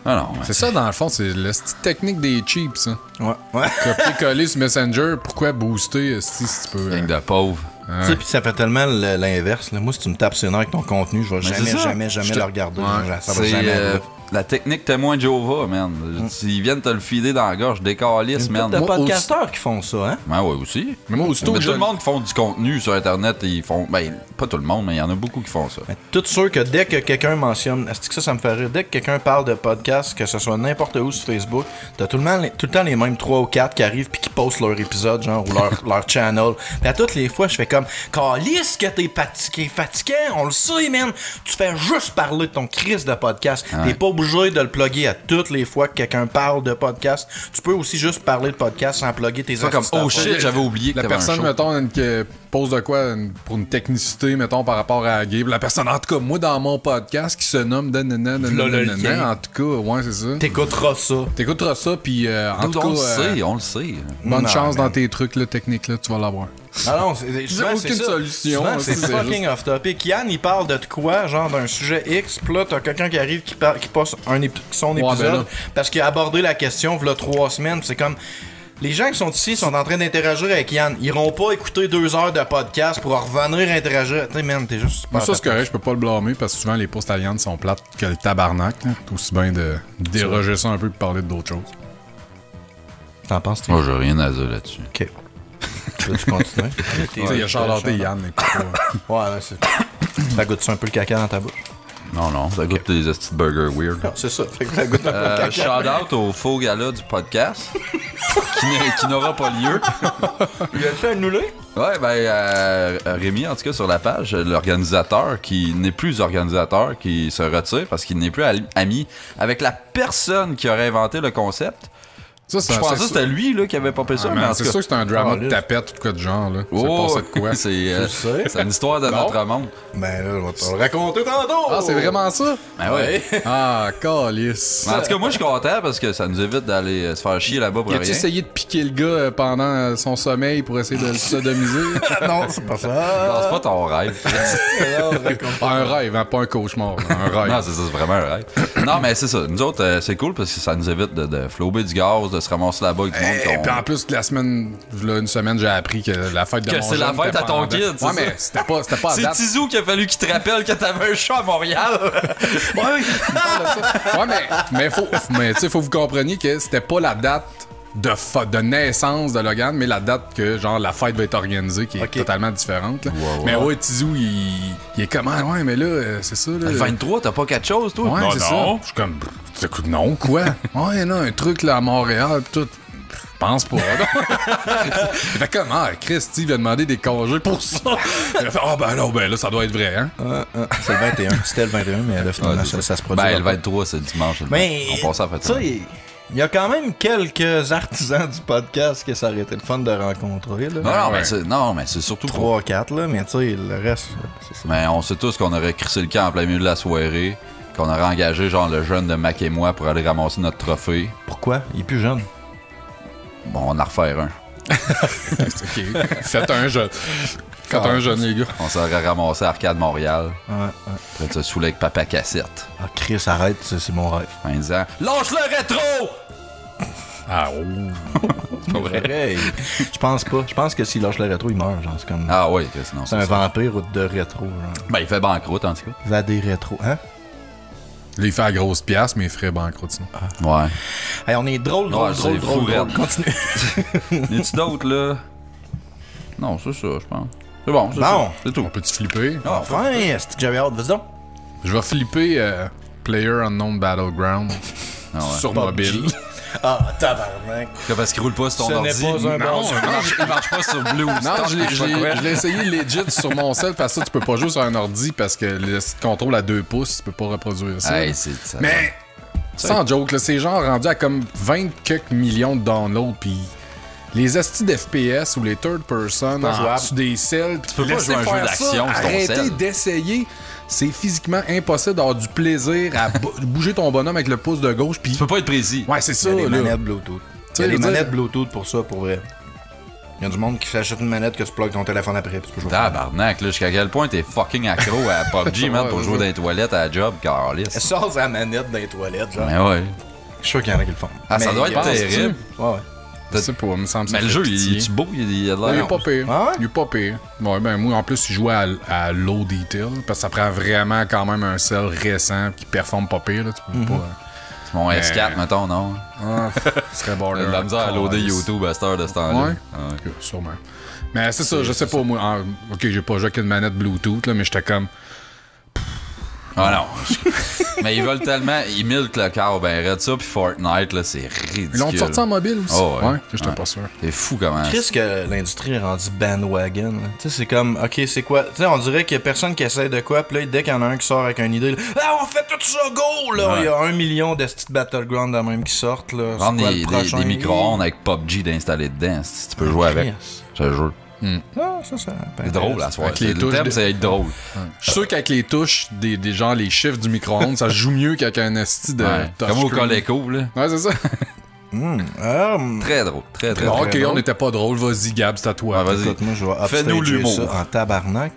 Ah non, c'est ça, dans le fond, c'est la petite technique des cheap, ça. Ouais. Copier-coller sur Messenger, pourquoi booster si tu peux. Avec de pauvres. Tu sais, puis ça fait tellement l'inverse. Moi, si tu me tapes ses nerfs avec ton contenu, je vais jamais le regarder. Ça va jamais. La technique témoin de Jéhovah, man. S'ils viennent te le filer dans la gorge, décalisse, man. Il y a des podcasteurs qui font ça, hein? Ouais, aussi. Mais moi, aussitôt tout le monde qui font du contenu sur Internet, ils font. Ben, pas tout le monde, mais il y en a beaucoup qui font ça. Mais tout sûr que dès que quelqu'un mentionne. Est-ce que ça me fait rire? Dès que quelqu'un parle de podcast, que ce soit n'importe où sur Facebook, t'as tout le temps les mêmes 3 ou 4 qui arrivent puis qui postent leur épisode, genre, ou leur channel. Puis à toutes les fois, je fais comme, calisse que t'es fatiguant, on le sait, man. Tu fais juste parler de ton crise de podcast. T'es pas obligé de le plugger à toutes les fois que quelqu'un parle de podcast. Tu peux aussi juste parler de podcast sans plugger tes comme, oh shit, j'avais oublié que la personne, mettons, pose de quoi pour une technicité, mettons, par rapport à la game. La personne, en tout cas, moi, dans mon podcast, qui se nomme en tout cas, ouais, c'est ça. T'écouteras ça, puis en tout cas... On le sait. Bonne chance dans tes trucs, là, techniques, là, tu vas l'avoir. Ah non, c'est aucune solution. C'est fucking off topic. Yann, il parle de quoi, genre d'un sujet X, pis là, t'as quelqu'un qui arrive qui passe son épisode parce qu'il a abordé la question v'là 3 semaines. C'est comme. Les gens qui sont ici sont en train d'interagir avec Yann. Ils iront pas écouter 2 heures de podcast pour revenir interagir. T'sais, man, t'es juste. Mais ça, c'est correct, je peux pas le blâmer parce que souvent les posts à Yann sont plates que le tabarnak. Tout aussi bien de déroger ça un peu et de parler d'autres choses. T'en penses, moi, j'ai rien à dire là-dessus. Ok. Tu continues? Il a charloté Yann. Ouais, c'est. Ça goûte un peu le caca dans ta bouche? Non, ça goûte des petits burgers weird. Non, c'est ça, fait que ça goûte un peu le caca. Shout-out au faux gala du podcast qui n'aura pas lieu. Il a fait annuler? Ouais, Rémi, en tout cas, sur la page, l'organisateur qui n'est plus organisateur, qui se retire parce qu'il n'est plus ami avec la personne qui aurait inventé le concept. Je pensais que c'était lui là, qui avait popé ça. Mais c'est sûr que c'est un drama de tapette ou de quoi de genre. Là. C'est une histoire de notre monde. Ben là, je vais te le raconter tantôt. Ah, c'est vraiment ça? Ben ouais. Ah, calice. En tout cas, moi, je suis content parce que ça nous évite d'aller se faire chier là-bas pour rien. As-tu essayé de piquer le gars pendant son sommeil pour essayer de le sodomiser? Non, c'est pas ça. Non, c'est pas ton rêve. Un rêve, hein, pas un cauchemar. Un rêve. Non, c'est ça, c'est vraiment un rêve. Non, mais c'est ça. Nous autres, c'est cool parce que ça nous évite de flouber du gaz, de se ramasser là-bas avec tout le monde. Et puis en plus, la semaine, une semaine, j'ai appris que la fête de mon que c'est la fête à ton kid, c'est ouais, mais c'était pas à c'est date. Tizou qui a fallu qu'il te rappelle que t'avais un chat à Montréal. Ouais, mais tu sais, faut que vous compreniez que c'était pas la date de naissance de Logan, mais la date que genre la fête va être organisée qui est totalement différente. Là. Ouais. Mais ouais, Tizou, il est comment? Ouais, mais là, c'est ça. Là, le 23, t'as pas quelque chose, toi? Ouais, c'est ça. Je suis comme, écoute, non, quoi? Ouais, non, un truc là à Montréal, pis tout. Je pense pas. Il fait comme, Chris, il a demandé des congés pour ça. Il a fait, ben là, ça doit être vrai, hein? C'est le 21. C'était le 21, mais là, finalement, ça se produit. Ben, le 23, c'est le dimanche. Mais, on passe à la fête. Il y a quand même quelques artisans du podcast que ça aurait été le fun de rencontrer. Là. Mais c'est surtout 3-4, là, mais tu sais, le reste, c'est ça. Mais on sait tous qu'on aurait crissé le camp en plein milieu de la soirée, qu'on aurait engagé genre le jeune de Mac et moi pour aller ramasser notre trophée. Pourquoi? Il est plus jeune. Bon, on en refaire un. OK. Faites un jeune. Faites un jeune, les gars. On s'aurait ramassé à Arcade Montréal. Ouais. Après te saouler avec Papa Cassette. Ah, Chris, arrête, c'est mon rêve. En disant, lâche le rétro! Ah, oh! C'est pas vrai. Je pense pas. Je pense que s'il lâche le rétro, il meurt. Genre, c'est comme. Ah, oui, sinon. C'est un vampire de rétro. Genre. Ben, il fait banqueroute, en tout cas. Va des rétros, hein? Là, il fait la grosse pièce, mais il ferait banqueroute, sinon. Ouais. Hey, on est drôle. Continue. Y'a-tu d'autres, là? Non, c'est ça, je pense. C'est bon, c'est tout. On peut-tu flipper? Enfin, c'est que j'avais hâte, vas-y donc. Je vais flipper Player Unknown Battleground sur mobile. Ah, tabarnak. Parce qu'il roule pas sur ton ordi. Ce n'est pas un bon jeu. Il marche pas sur Blue. Non, je l'ai essayé legit sur mon cell parce que ça, tu peux pas jouer sur un ordi parce que le contrôle à 2 pouces, tu peux pas reproduire ça. Hey, c'est ça. Mais, sans joke, là, c'est genre rendu à comme 20 quelques millions de downloads, pis les astis d'FPS ou les third person sur des cells, pis tu peux pas jouer un jeu d'action sur ton cell. Arrêtez d'essayer. C'est physiquement impossible d'avoir du plaisir à bouger ton bonhomme avec le pouce de gauche. Pis... Tu peux pas être précis. Ouais, c'est ça. Il y a des là. manettes Bluetooth. Il y a des manettes Bluetooth pour ça, pour vrai. Il y a du monde qui s'achète une manette que tu plugues ton téléphone après. Tabarnak, là, jusqu'à quel point t'es fucking accro à PUBG, man, pour jouer dans les toilettes à la job, carlis. Elle sort sa manette dans les toilettes, genre. Mais ouais. Je suis sûr qu'il y en a qui le font. Ah, ça doit être terrible. Ouais. Je sais pas, me semble. Mais le jeu, il est beau, il a de l'air. Il est pas pire. Ah ouais? Il est pas pire. Ouais, ben moi, en plus, il jouait à low detail, parce que ça prend vraiment quand même un cell récent qui performe pas pire, là. Tu peux pas... C'est mon S4, mettons, non? Ce serait border. De la misère à loader YouTube à cette heure de ce temps-là. Ouais? Okay, sûrement. Mais c'est ça, je sais pas, moi. Ok, j'ai pas joué avec une manette Bluetooth, là, mais j'étais comme... Ah non. Mais ils veulent tellement. Ils milquent le corps ben raide ça, puis Fortnite, là, c'est ridicule. Ils l'ont sorti en mobile aussi? Oh, ouais. J'étais pas sûr. C'est fou comment. Chris, que l'industrie est rendue bandwagon. Tu sais, c'est comme, ok, c'est quoi? Tu sais, on dirait qu'il y a personne qui essaie de quoi, puis là, dès qu'il y en a un qui sort avec une idée, là, on fait tout ça, go! Là, il y a 1 million de petites Battleground de même qui sortent, là. Prendre des micro-ondes avec PUBG d'installer dedans, si tu peux jouer avec. Je te jure. Ah, ça. C'est drôle, la soirée. Avec les Le touches thème, de- c'est être drôle. Je suis sûr qu'avec les touches, des genre les chiffres du micro-ondes, ça joue mieux qu'avec un esti de Ouais. Comme au touchscreen. Coleco, là. Ouais, c'est ça. Très drôle, très Bon, ok, drôle. on n'était pas drôle. Vas-y, Gab, c'est à toi. Ouais, vas-y. Écoute, moi, je vais Fais-nous upstager l'humour. ça en tabarnak.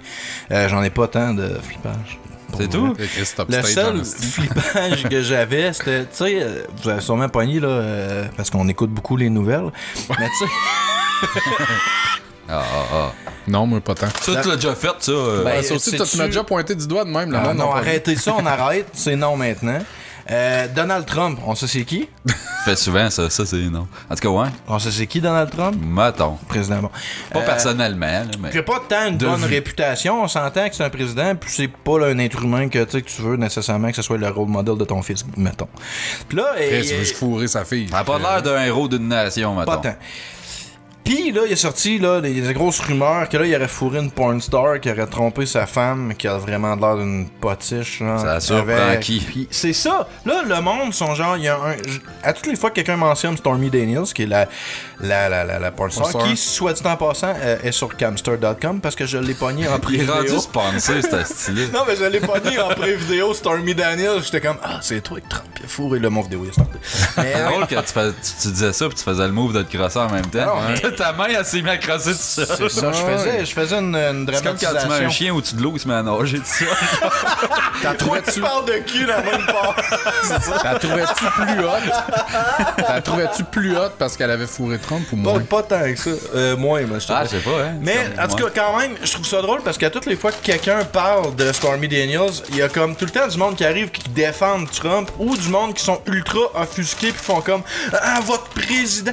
J'en ai pas tant de flippage. C'est tout? Chris, top Le stage seul en esti. flippage que j'avais, c'était, tu sais, vous avez sûrement pogné, là, parce qu'on écoute beaucoup les nouvelles, mais tu sais... Non, moi, pas tant. Ça, tu l'as déjà fait, ça. Ben, Ça aussi, tu sais-tu- m'as déjà pointé du doigt de même. Le Ah, monde non, n'a pas arrêtez ça, on arrête, c'est non maintenant. Donald Trump, on sait c'est qui? Fait souvent, ça c'est non. En tout cas, ouais. On sait c'est qui, Donald Trump? Mettons. Président, bon. Pas personnellement, là, mais. Il a pas tant une De bonne vue. réputation, on s'entend que c'est un président, puis c'est pas là, un être humain que tu veux nécessairement que ce soit le rôle modèle de ton fils, mettons. Puis là, Chris, il veut se fourrer sa fille. Ça a pas l'air d'un héros d'une nation, mettons. pas tant. Puis là, il est sorti là, des grosses rumeurs que là, il aurait fourré une porn star qui aurait trompé sa femme, qui a vraiment l'air d'une potiche. Genre, Ça surprend avec- qui? Puis c'est ça. Là, le monde sont genre, il y a à toutes les fois que quelqu'un mentionne Stormy Daniels, qui est la porn star, Porn star. qui, soit dit en passant, est sur camster.com parce que je l'ai pogné en Il est rendu pré-vidéo. sponsé, ce style. Non, mais je l'ai pogné en pré-vidéo, Stormy Daniels. J'étais comme, ah, c'est toi qui Trump, il a fourré le mon vidéo, il est starté. Mais C'est drôle que tu disais ça puis tu faisais le move de te crosser en même temps. Non, mais- Ta main, elle s'est mise à crosser tout seul. c'est ça, je faisais une C'est comme quand tu mets un dramatisation. chien au-dessus de l'eau, il se met à nager tout seul. Toi, tu parles de cul la même part. T'as trouvais-tu plus hot? T'as trouvais-tu plus hot parce qu'elle avait fourré Trump ou moins? Pas tant que ça. Moins, mais je te Ah, dis. je sais pas, hein. Mais Comme en tout moi. cas, quand même, je trouve ça drôle parce qu'à toutes les fois que quelqu'un parle de Stormy Daniels, il y a comme tout le temps du monde qui arrive qui défendent Trump ou du monde qui sont ultra offusqués puis font comme ah, votre président.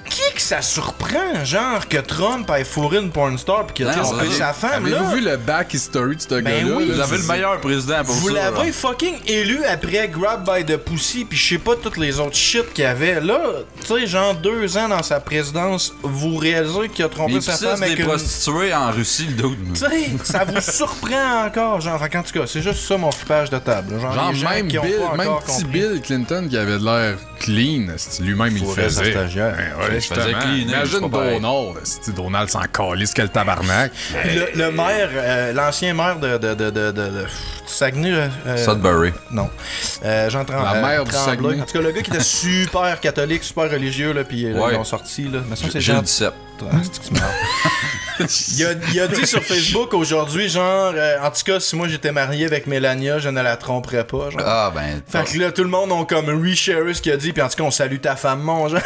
Qui que ça surprend, genre, que Trump ait fourré une porn star pis qu'il a Non, trompé on a- sa femme, Avez-vous là? vu le back history de ce gars-là? oui. là? Vous avez le meilleur président pour Vous ça. l'avez là. fucking élu après Grab by the Pussy pis je sais pas toutes les autres shit qu'il y avait. Là, tu sais, genre 2 ans dans sa présidence, vous réalisez qu'il a trompé Il sa pissait femme avec des une... prostituées en Russie, le dude. Tu sais, ça vous surprend encore, genre. Enfin, en tout cas, c'est juste ça mon flippage de table. Genre, Genre les gens même qui ont Bill, pas même encore petit compris. Bill Clinton qui avait de l'air clean, c'est lui-même il le Faudrait sa faisait. stagiaire. Ben ouais, Il se faisait justement. cleaner, Imagine c'est pas pareil. Donald, c'est Donald s'en calisse quel tabarnak. Puis le maire, l'ancien maire de Saguenay. Sudbury. Non. Jean La maire du Tremblay. Saguenay. En tout cas, le gars qui était super catholique, super religieux, là, puis Ouais. ils l'ont sorti, là. Mais ça, c'est Gilles Jean. Duceppe. Ah, c'est que c'est marrant. il a dit sur Facebook aujourd'hui, genre, en tout cas, si moi j'étais marié avec Mélania, je ne la tromperais pas, genre. Ah, ben. Fait que là, tout le monde ont comme re-share ce qu'il a dit, puis en tout cas, on salue ta femme, mon genre.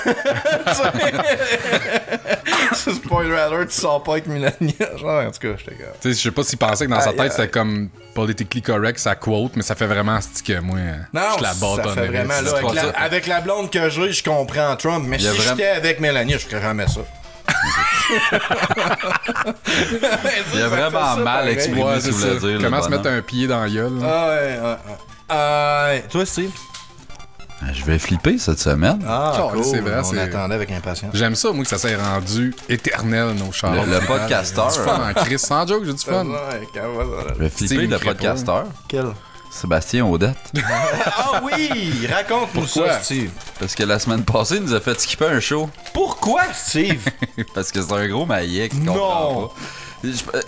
C'est spoiler alert, tu sors pas avec Mélania. Genre, en tout cas, j'étais comme. Tu sais, je sais pas s'il pensait que dans sa Aïe, tête aïe. c'était comme politically correct sa quote, mais ça fait vraiment que moi Non, je la ça bâtonnerais. fait vraiment, là, c'est avec pas la, ça. avec la blonde que j'ai, je comprends Trump, mais Il y a si vraiment- j'étais avec Mélania, je ferais jamais ça. Il a vraiment mal exprimé Ouais, ce qu'il c'est voulait ça. dire. Comment le se mettre bonhomme. un pied dans la gueule? là? Ah ouais. Toi, Steve? Je vais flipper cette semaine. Ah, Cool, c'est vrai, on c'est- attendait avec impatience. J'aime ça, moi, que ça s'est rendu éternel, nos chars. Le podcasteur. Du fun en Chris, sans joke, j'ai du fun. Je vais flipper Steve le me ferait podcasteur. Quel? Sébastien Audette. Ah oui! Raconte-nous Pourquoi? ça, Steve. Parce que la semaine passée, il nous a fait skipper un show. Pourquoi, Steve? Parce que c'est un gros maillet qui Non. comprend pas.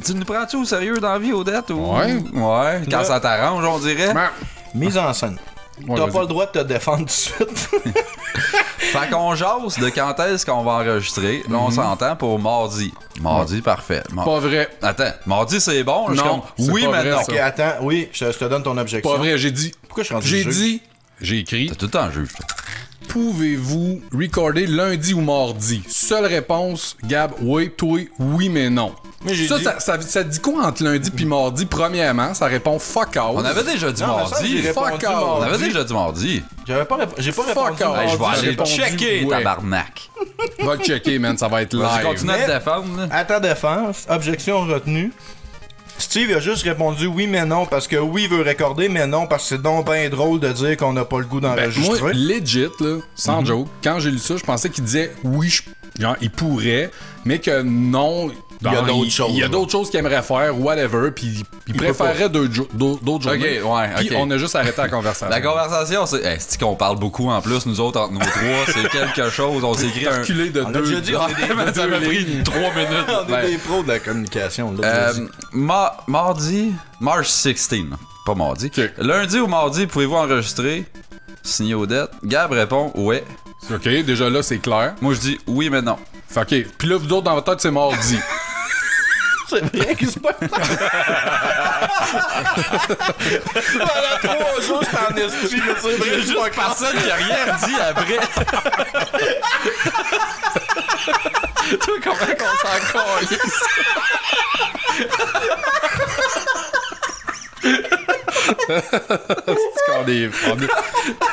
Tu nous prends-tu au sérieux dans la vie, Odette? Ou... Ouais. Ouais, quand Là- ça t'arrange, on dirait. Ben, Mise en scène. ouais, T'as vas-y. pas le droit de te défendre tout de suite. Fait qu'on jase de quand est-ce qu'on va enregistrer. Là, on s'entend pour mardi. Mardi, parfait. Pas vrai. Attends, mardi, c'est bon? Je suis Non, comme, c'est oui, pas mais vrai, non. ça. Ok, attends, oui, je te donne ton objection. Pas vrai, j'ai dit. Pourquoi je suis rendu J'ai juge? dit, j'ai écrit, T'as tout le temps juge. toi. pouvez-vous recorder lundi ou mardi? Seule réponse, Gab, oui, toi, oui, mais non. Mais j'ai Ça, dit- ça dit quoi entre lundi puis mardi? Premièrement, ça répond fuck out. On avait déjà dit Non, mais ça, mardi. j'ai répondu Fuck out. On avait mardi. déjà dit mardi. J'ai pas répondu. Fuck out. Hey, je vais Mardi, j'ai aller répondu checker, ouais. tabarnak. Va le checker, man, ça va être Je live. continue à Mais- te défendre. là. À ta défense, objection retenue. Steve a juste répondu oui mais non parce que oui veut recorder mais non parce que c'est donc bien drôle de dire qu'on n'a pas le goût Ben, d'enregistrer. moi, legit, là, sans joke, quand j'ai lu ça, je pensais qu'il disait oui, genre, il pourrait, mais que non, Il y a d'autres choses. Il y a d'autres choses qu'il aimerait faire, whatever, puis il préférerait d'autres journées. Puis on a juste arrêté la conversation. La conversation, c'est qu'on parle beaucoup en plus, nous autres, entre nous trois, c'est quelque chose. On s'est écrit un... Reculé de On a deux. déjà dit, on est des Ça m'a pris 3 minutes. on est des pros de la communication. Là, Mardi, March 16, pas mardi. Okay. Lundi ou mardi, pouvez-vous enregistrer? Signer Odette. Gab répond ouais. OK, déjà là, c'est clair. Moi, je dis oui, mais non. Fait OK. Puis là, vous autres, dans votre tête, c'est mardi. c'est vrai que c'est pas... Pendant 3 jours, j'étais en esprit, mais c'est vrai, Juste personne qui a rien dit après. Toi, comment qu'on s'en calisse?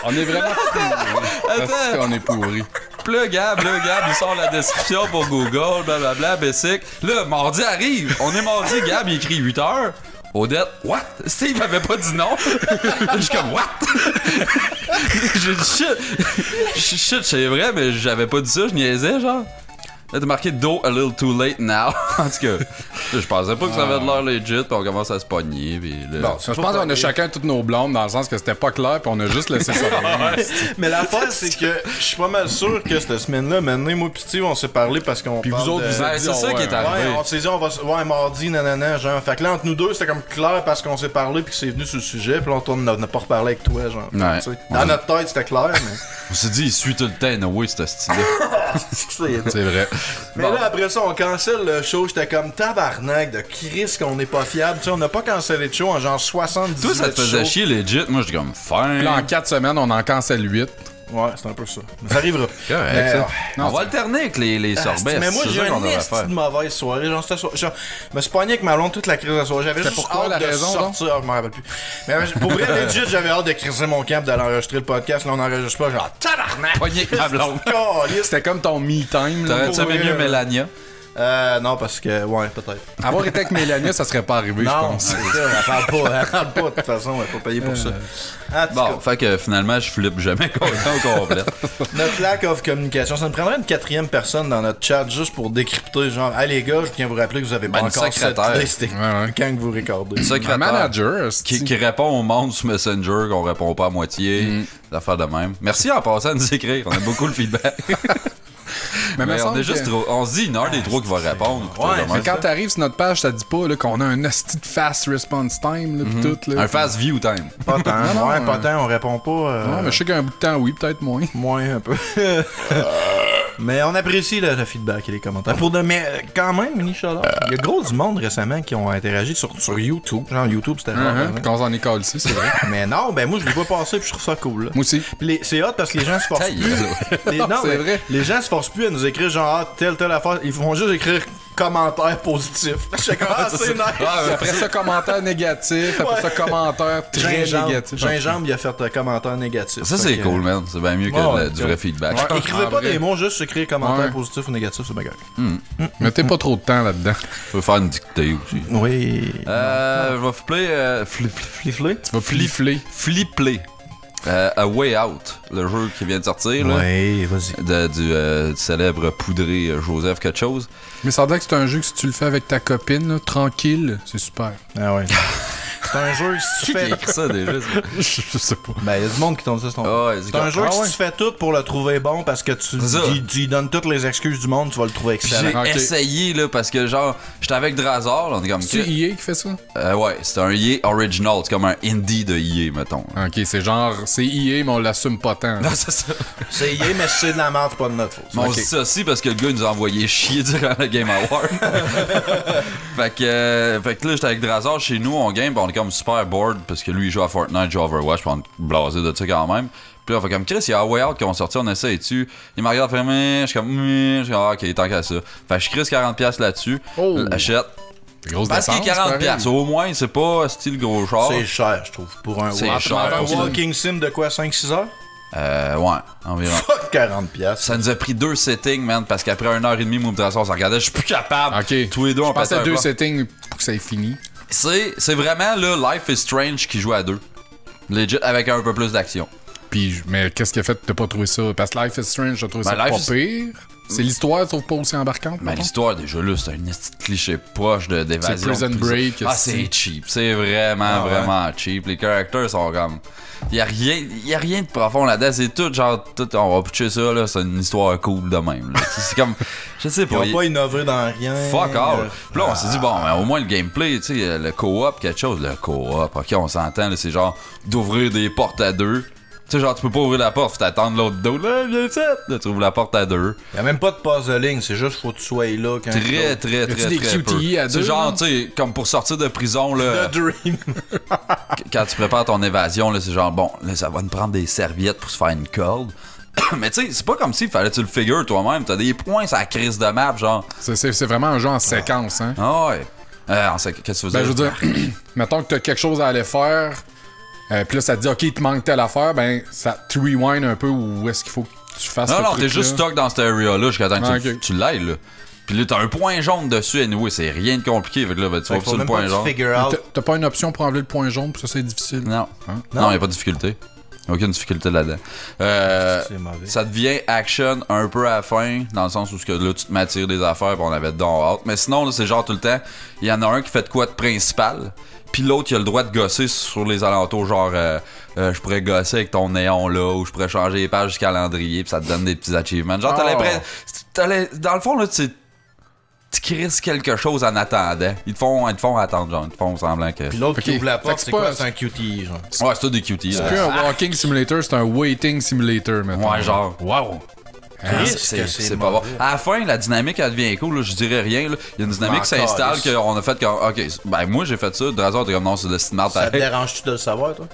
On est vraiment pourris. Est-ce qu'on est pourris? Pis là, Gab, il sort la description pour Google, blablabla, basic. Là, mardi arrive. On est mardi, Gab, il écrit 8h. Odette, what? Steve avait pas dit non. Je suis comme, what? J'ai dit shit, c'est vrai, mais j'avais pas dit ça, je niaisais, genre. Là, t'as marqué though a little too late now. En tout cas, je pensais pas que ça avait de l'air legit, pis on commence à se pogner. Pis là... Bon, je pense qu'on a chacun toutes nos blâmes dans le sens que c'était pas clair, puis on a juste laissé ça. Mais l'affaire, c'est que je suis pas mal sûr que cette semaine-là, maintenant, moi pis Steve, on s'est parlé parce qu'on Puis parle vous autres, de... vous êtes dit, c'est ça qui est arrivé. Ouais, on s'est dit, on va... Ouais, mardi, nanana, genre. Fait que là, entre nous deux, c'était comme clair parce qu'on s'est parlé pis que c'est venu sur le sujet, pis là, on n'a pas reparlé avec toi, genre. Ouais. Tu sais. Dans notre tête, c'était clair, mais... On s'est dit, il suit tout le temps, anyway, ce style-là. C'est vrai. Mais là, après ça, on cancelle le show. J'étais comme tabarnak de Chris qu'on n'est pas fiable. Tu sais, on n'a pas cancellé de show en genre 70 Toi, ça te faisait chier legit. Moi, j'étais comme fin. Puis là, en 4 semaines, on en cancelle 8. Ouais, c'est un peu ça. Mais ça arrivera. Correct, Mais, ça. On va alterner avec les sorbets. mais moi, c'est j'ai ça qu'on une devrait esti faire. de mauvaise soirée. Genre, je me suis pogné avec ma blonde toute la crise de soirée. J'avais juste pourquoi, hâte la de raison, sortir. Je m'en rappelle plus. Mais pour vrai, legit, j'avais hâte de criser mon camp, d'aller enregistrer le podcast. Là, on n'enregistre pas. Genre, tabarnak! Pogné avec ma blonde. Caliste. C'était comme ton me-time. là. T'aurais-tu aimé mieux Mélania? Non, parce que, ouais, peut-être. Avoir été avec Mélania, ça serait pas arrivé, je Non, pense. c'est ça, elle parle pas, de toute façon, elle est pas payée pour ça. En tout Bon, cas, fait que finalement, je flippe jamais au complet. notre lack of communication, ça nous prendrait une 4e personne dans notre chat juste pour décrypter, genre, hey les gars, je tiens vous rappeler que vous avez pas une encore cette secrétaire. liste Ouais. quand que vous recordez. Un Secrétaire manager, qui répond au monde sur Messenger, qu'on répond pas à moitié, d'affaires de même. Merci en passant à nous écrire, on aime beaucoup le feedback. Mais Mais me on semble est juste que- trop. On se dit une heure des trois qui va répondre. Ouais, Mais quand t'arrives sur notre page, ça dit pas là, qu'on a un asti de fast response time, là, pis tout. Là, Un fast view time. Pas tant, Non, ouais, non, pas tant, on répond pas. Non, mais je sais qu'un bout de temps, oui, peut-être moins. Moins un peu. Mais on apprécie le feedback et les commentaires. Mais quand même, mini shout-out. Il y a gros du monde récemment qui ont interagi sur YouTube. Genre YouTube, c'était rare. hein. Quand on s'en est calé ici, c'est vrai. Mais non, ben moi je les vois passer puis je trouve ça cool. Là. Moi aussi. Puis c'est hot parce que les gens se forcent Ta plus. gueule. Non, c'est mais vrai. Les gens se forcent plus à nous écrire genre telle affaire. Ils vont juste écrire commentaire positif. Je sais comme c'est nice. Après ça, commentaire négatif. Après ça, commentaire très négatif. Gingembre, il a fait un commentaire négatif. Ça, c'est Fait que, cool, man. C'est bien mieux que Ouais, du ouais. vrai feedback. Ouais, écrivez En pas vrai. des mots, juste écrire commentaire Ouais. positif ou négatif, c'est bien correct. Mettez pas trop de temps là-dedans. Je peux faire une dictée aussi. Oui. Je vais flipper. Fliflé? Tu vas flifler. Flipper. A Way Out, le jeu qui vient de sortir. Là, Oui, vas-y. du célèbre poudré Joseph quelque chose. Mais ça veut dire que c'est un jeu que si tu le fais avec ta copine, là, tranquille, c'est super. Ah ouais. C'est un jeu, si tu Qui a fais. écrit ça déjà? Je sais pas. Ben, il y a du monde qui tombe ça, c'est ton. Ah ouais, C'est un jeu que si tu fais tout pour le trouver bon parce que tu C'est ça. tu lui donnes toutes les excuses du monde, tu vas le trouver J'ai excellent. Ok. essayé là parce que genre j'étais avec Drazar, là, on est comme C'est EA qui fait ça? ouais, c'est un EA original, c'est comme un indie de EA mettons. Ok, c'est genre, c'est EA, mais on l'assume pas tant. Non, c'est ça. C'est yé, mais c'est de la merde, c'est pas de notre faute. Mais on Ok. se dit ça aussi parce que le gars il nous a envoyé chier durant le Game Award. fait que là j'étais avec Drazar chez nous, on game, pis on est comme super bored parce que lui il joue à Fortnite, joue à Overwatch, pis on est blasé de ça quand même. Puis là on fait comme Chris, il y a A Way Out qui ont sorti, on essaie dessus. Il me regarde, fait je suis comme ah, ok, tant qu'à ça. Fait que je crisse 40$ là-dessus. Oh. L'achète. C'est grosse Parce qu'il est dépense, 40$. pareil. Au moins, c'est pas style gros char. C'est cher, je trouve, pour un C'est walk- cher. un walking sim de quoi, 5-6 heures? Ouais, environ. Fuck 40$. Ça nous a pris 2 settings, man, parce qu'après 1h30, moi, on s'en regardait, je suis plus capable. Ok. Tous les deux, on Je pensais passait à 2 settings pour que ça ait fini. C'est vraiment, là, Life is Strange qui joue à 2. Legit, avec un peu plus d'action. Puis, mais qu'est-ce qui a fait que t'as pas trouvé ça? Parce que Life is Strange, t'as trouvé Ben, ça Life pas is- pire. C'est l'histoire, tu trouves pas aussi embarquante? Mais l'histoire, déjà là, c'est un petit cliché proche d'évasion. C'est Prison Break. C'est cheap. C'est vraiment cheap. Les characters sont comme... Y a rien de profond là-dedans. C'est tout genre... on va pitcher ça, là. C'est une histoire cool de même. C'est comme... Je sais pas. Ils ont pas innové dans rien. Fuck all. Puis là, on s'est dit, bon, au moins le gameplay, tu sais, le co-op, quelque chose. Le co-op, ok, on s'entend, c'est genre d'ouvrir des portes à deux. Tu sais, genre, tu peux pas ouvrir la porte, faut t'attendre l'autre dos. Là, viens ici. Là, tu ouvres la porte à deux. Y'a même pas de puzzling, c'est juste faut que tu sois là. Quand très des peu. QTE à deux. C'est genre, tu sais, comme pour sortir de prison, là. The Dream. Quand tu prépares ton évasion, là, c'est genre, bon, là, ça va nous prendre des serviettes pour se faire une corde. Mais tu sais, c'est pas comme s'il fallait que tu le figures toi-même. T'as des points sur la crise de map, genre. C'est vraiment un jeu en séquence, hein. Ah ouais. Qu'est-ce que tu veux dire? Je veux dire, mettons que t'as quelque chose à aller faire. Puis là, ça te dit, OK, il te manque telle affaire, ben, ça te rewind un peu où est-ce qu'il faut que tu fasses Non, ce t'es juste stock dans cette area-là jusqu'à temps que tu l'aides, là. Puis là, t'as un point jaune dessus, anyway, c'est rien de compliqué. Fait que là, ben, tu vas sur le point jaune. T'as pas une option pour enlever le point jaune, puis ça, c'est difficile. Non. Hein? Non, y a pas de difficulté. Aucune difficulté là-dedans. Ça devient action un peu à la fin, dans le sens où là, tu te m'attires des affaires, pis on avait dedans hâte. Mais sinon, là, c'est genre tout le temps, il y en a un qui fait de quoi de principal. Puis l'autre, il a le droit de gosser sur les alentours, genre je pourrais gosser avec ton néon là, ou je pourrais changer les pages du calendrier, puis ça te donne des petits achievements. Genre, t'as l'impression. Dans le fond, là, tu crises quelque chose en attendant. Ils te font attendre, genre, ils te font semblant que. Puis l'autre qui ouvre la porte, c'est quoi? C'est un QTE, genre. Ouais, c'est tout des QTE. C'est plus un walking simulator, c'est un waiting simulator, maintenant. Ouais, genre. Wow! C'est pas bon. À la fin, la dynamique, elle devient cool. Là, je dirais rien. Là. Il y a une dynamique qui s'installe qu'on a fait comme. Ok, ben moi j'ai fait ça. Drazor, t'es comme non, c'est de smart. Ça te dérange-tu de le savoir, toi?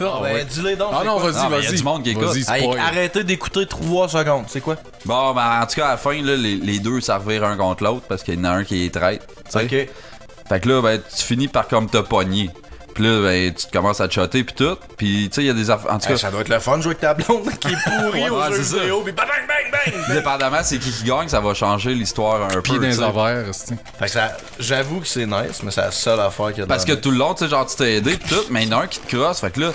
Non, ben, dis-les donc. Ah non, vas-y. Il y a du monde qui écoute. Arrêtez d'écouter 3 secondes, c'est quoi? Bon, ben en tout cas, à la fin, là, les deux servir un contre l'autre parce qu'il y en a un qui est traître. Ok. Fait que là, ben, tu finis par comme te pogner. Puis là, ben, tu commences à te shotter pis tout. Pis tu sais, il y a des affaires. En tout cas, ça doit être le fun de jouer avec ta blonde qui est pourrie au jeu vidéo. Pis bang, bang, bang! dépendamment c'est qui gagne, ça va changer l'histoire un peu. Puis dans les envers, fait que ça, j'avoue que c'est nice, mais c'est la seule affaire qu'il y a. Parce que tout le long, tu sais, genre, tu t'es aidé pis tout, mais il y en a un qui te crosse. Fait que là,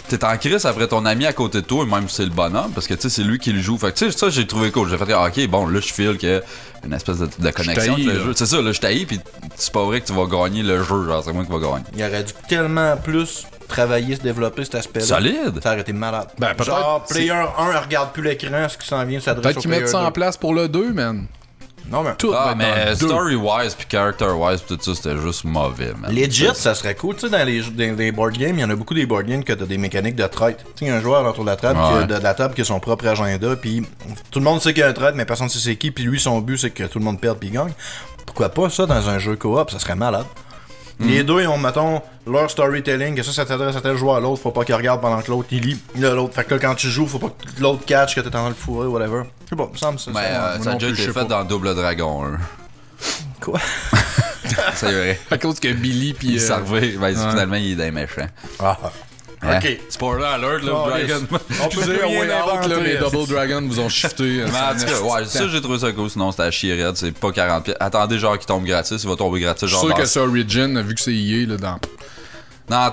t'es en crise après ton ami à côté de toi, même si c'est le bonhomme, parce que tu sais, c'est lui qui le joue. Fait que tu sais, ça, j'ai trouvé cool. J'ai fait, ok, bon, là, je file qu'il y a une espèce de connexion avec le jeu. C'est ça, là, je t'haïs, pis c'est pas vrai que tu vas gagner le jeu, genre, c'est moi qui va gagner. Il aurait dû tellement plus travailler, se développer cet aspect-là. Solide! Ça aurait été malade. Ben, peut-être. Genre, player 1 regarde plus l'écran, ce qui s'en vient, ça peut-être qu'ils mettent ça en place pour le 2, man. Non, mais tout ah, mais story-wise puis character-wise pis tout ça, c'était juste mauvais, man. Legit, ça serait cool. Tu sais, dans les board games, il y en a beaucoup des board games que t'as des mécaniques de trade. Tu sais, il y a un joueur autour de la table, qui a son propre agenda, puis tout le monde sait qu'il y a un trade, mais personne ne sait c'est qui, puis lui, son but, c'est que tout le monde perde puis gagne. Pourquoi pas ça dans un jeu coop? Ça serait malade. Les deux, ils ont, mettons, leur storytelling, que ça t'adresse à tel joueur à l'autre, faut pas qu'il regarde pendant que l'autre il lit l'autre. Fait que là, quand tu joues, faut pas que l'autre catch que t'es en train de fourrer, whatever. Je sais pas, me semble ça. Ça a déjà été fait dans Double Dragon 1. Quoi? Ça y est. À cause que Billy pis. Il servait, ben, finalement, il est des méchants. Ah. Hein? Ok. Spoiler alert, là, Dragon. On peut dire Way Out, là, mais Double Dragon vous ont shifté. Mais en tout cas, ouais, ça, j'ai trouvé ça cool. Sinon, c'était à chier raide. C'est pas 40 pièces. Attendez, genre, qu'il tombe gratis. Il va tomber gratis. Je suis sûr que c'est Origin, vu que c'est EA, là, dans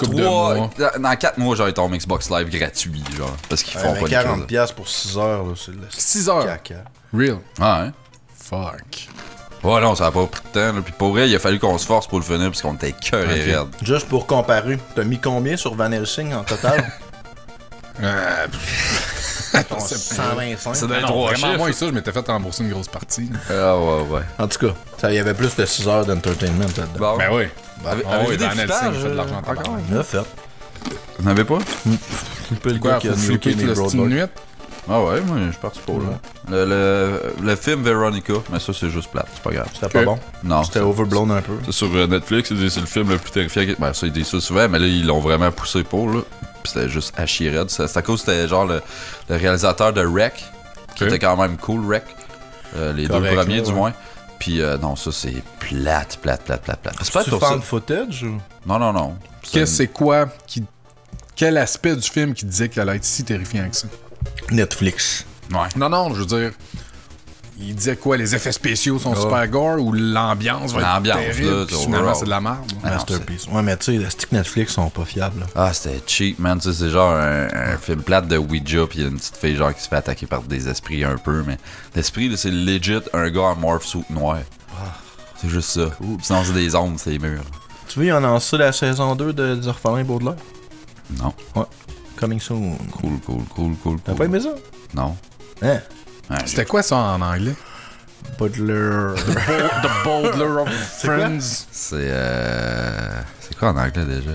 4 mois, genre, il tombe Xbox Live gratuit, genre. Parce qu'ils font pas 40$ pour 6 heures, là, c'est le 6 heures. Caca. Real. Ah, hein? Fuck. Ouais, non, ça a pas pris de temps. Là. Puis pour vrai, il a fallu qu'on se force pour le finir parce qu'on était cœur et raide. Juste pour comparer, t'as mis combien sur Van Helsing en total? 125. Ça doit être vraiment moins ça, je m'étais fait rembourser une grosse partie. Ah ouais. En tout cas, il y avait plus de 6 heures d'entertainment là-dedans. Bon. Ben oui. Avez-vous des Van Helsing fait de footages? l'argent encore. Il a fait. Vous n'avez pas? Le Quoi, faut flipper tout le style nuit? Ah ouais, moi je suis parti pour là. Le film Veronica, mais ça c'est juste plate, c'est pas grave. C'était pas bon? Non. C'était overblown un peu. C'est sur Netflix, c'est le film le plus terrifiant. Ben ça, ils disent ça souvent, mais là ils l'ont vraiment poussé pour là. Puis c'était juste à chier raide. C'est à cause que c'était genre le réalisateur de Rec, qui était quand même cool, Rec. Les deux premiers du moins. Puis non, ça c'est plate. C'est pas du fan footage ou? Non. C'est quoi quel aspect du film qui disait qu'il allait être si terrifiant que ça? Netflix. Ouais. Non, je veux dire, il disait quoi, les effets spéciaux sont super gore ou l'ambiance va être terrible. Là, finalement, c'est de la merde. Masterpiece. Ouais, mais tu sais, les sticks Netflix sont pas fiables. Là. Ah, c'était cheap, man. Tu sais, c'est genre un film plate de Ouija, pis il y a une petite fille genre qui se fait attaquer par des esprits un peu, mais l'esprit, là, c'est legit un gars en morph suit noir. C'est juste ça. Cool. Sinon, c'est des ombres, c'est les murs. Tu veux, il y en a lancé la saison 2 des Orphelins Baudelaire? Non. Ouais. Coming soon. Cool. T'as pas aimé ça? Non. Hein? Ouais, c'était quoi ça en anglais? Baudelaire. The Baudelaire of Friends. C'est quoi en anglais déjà?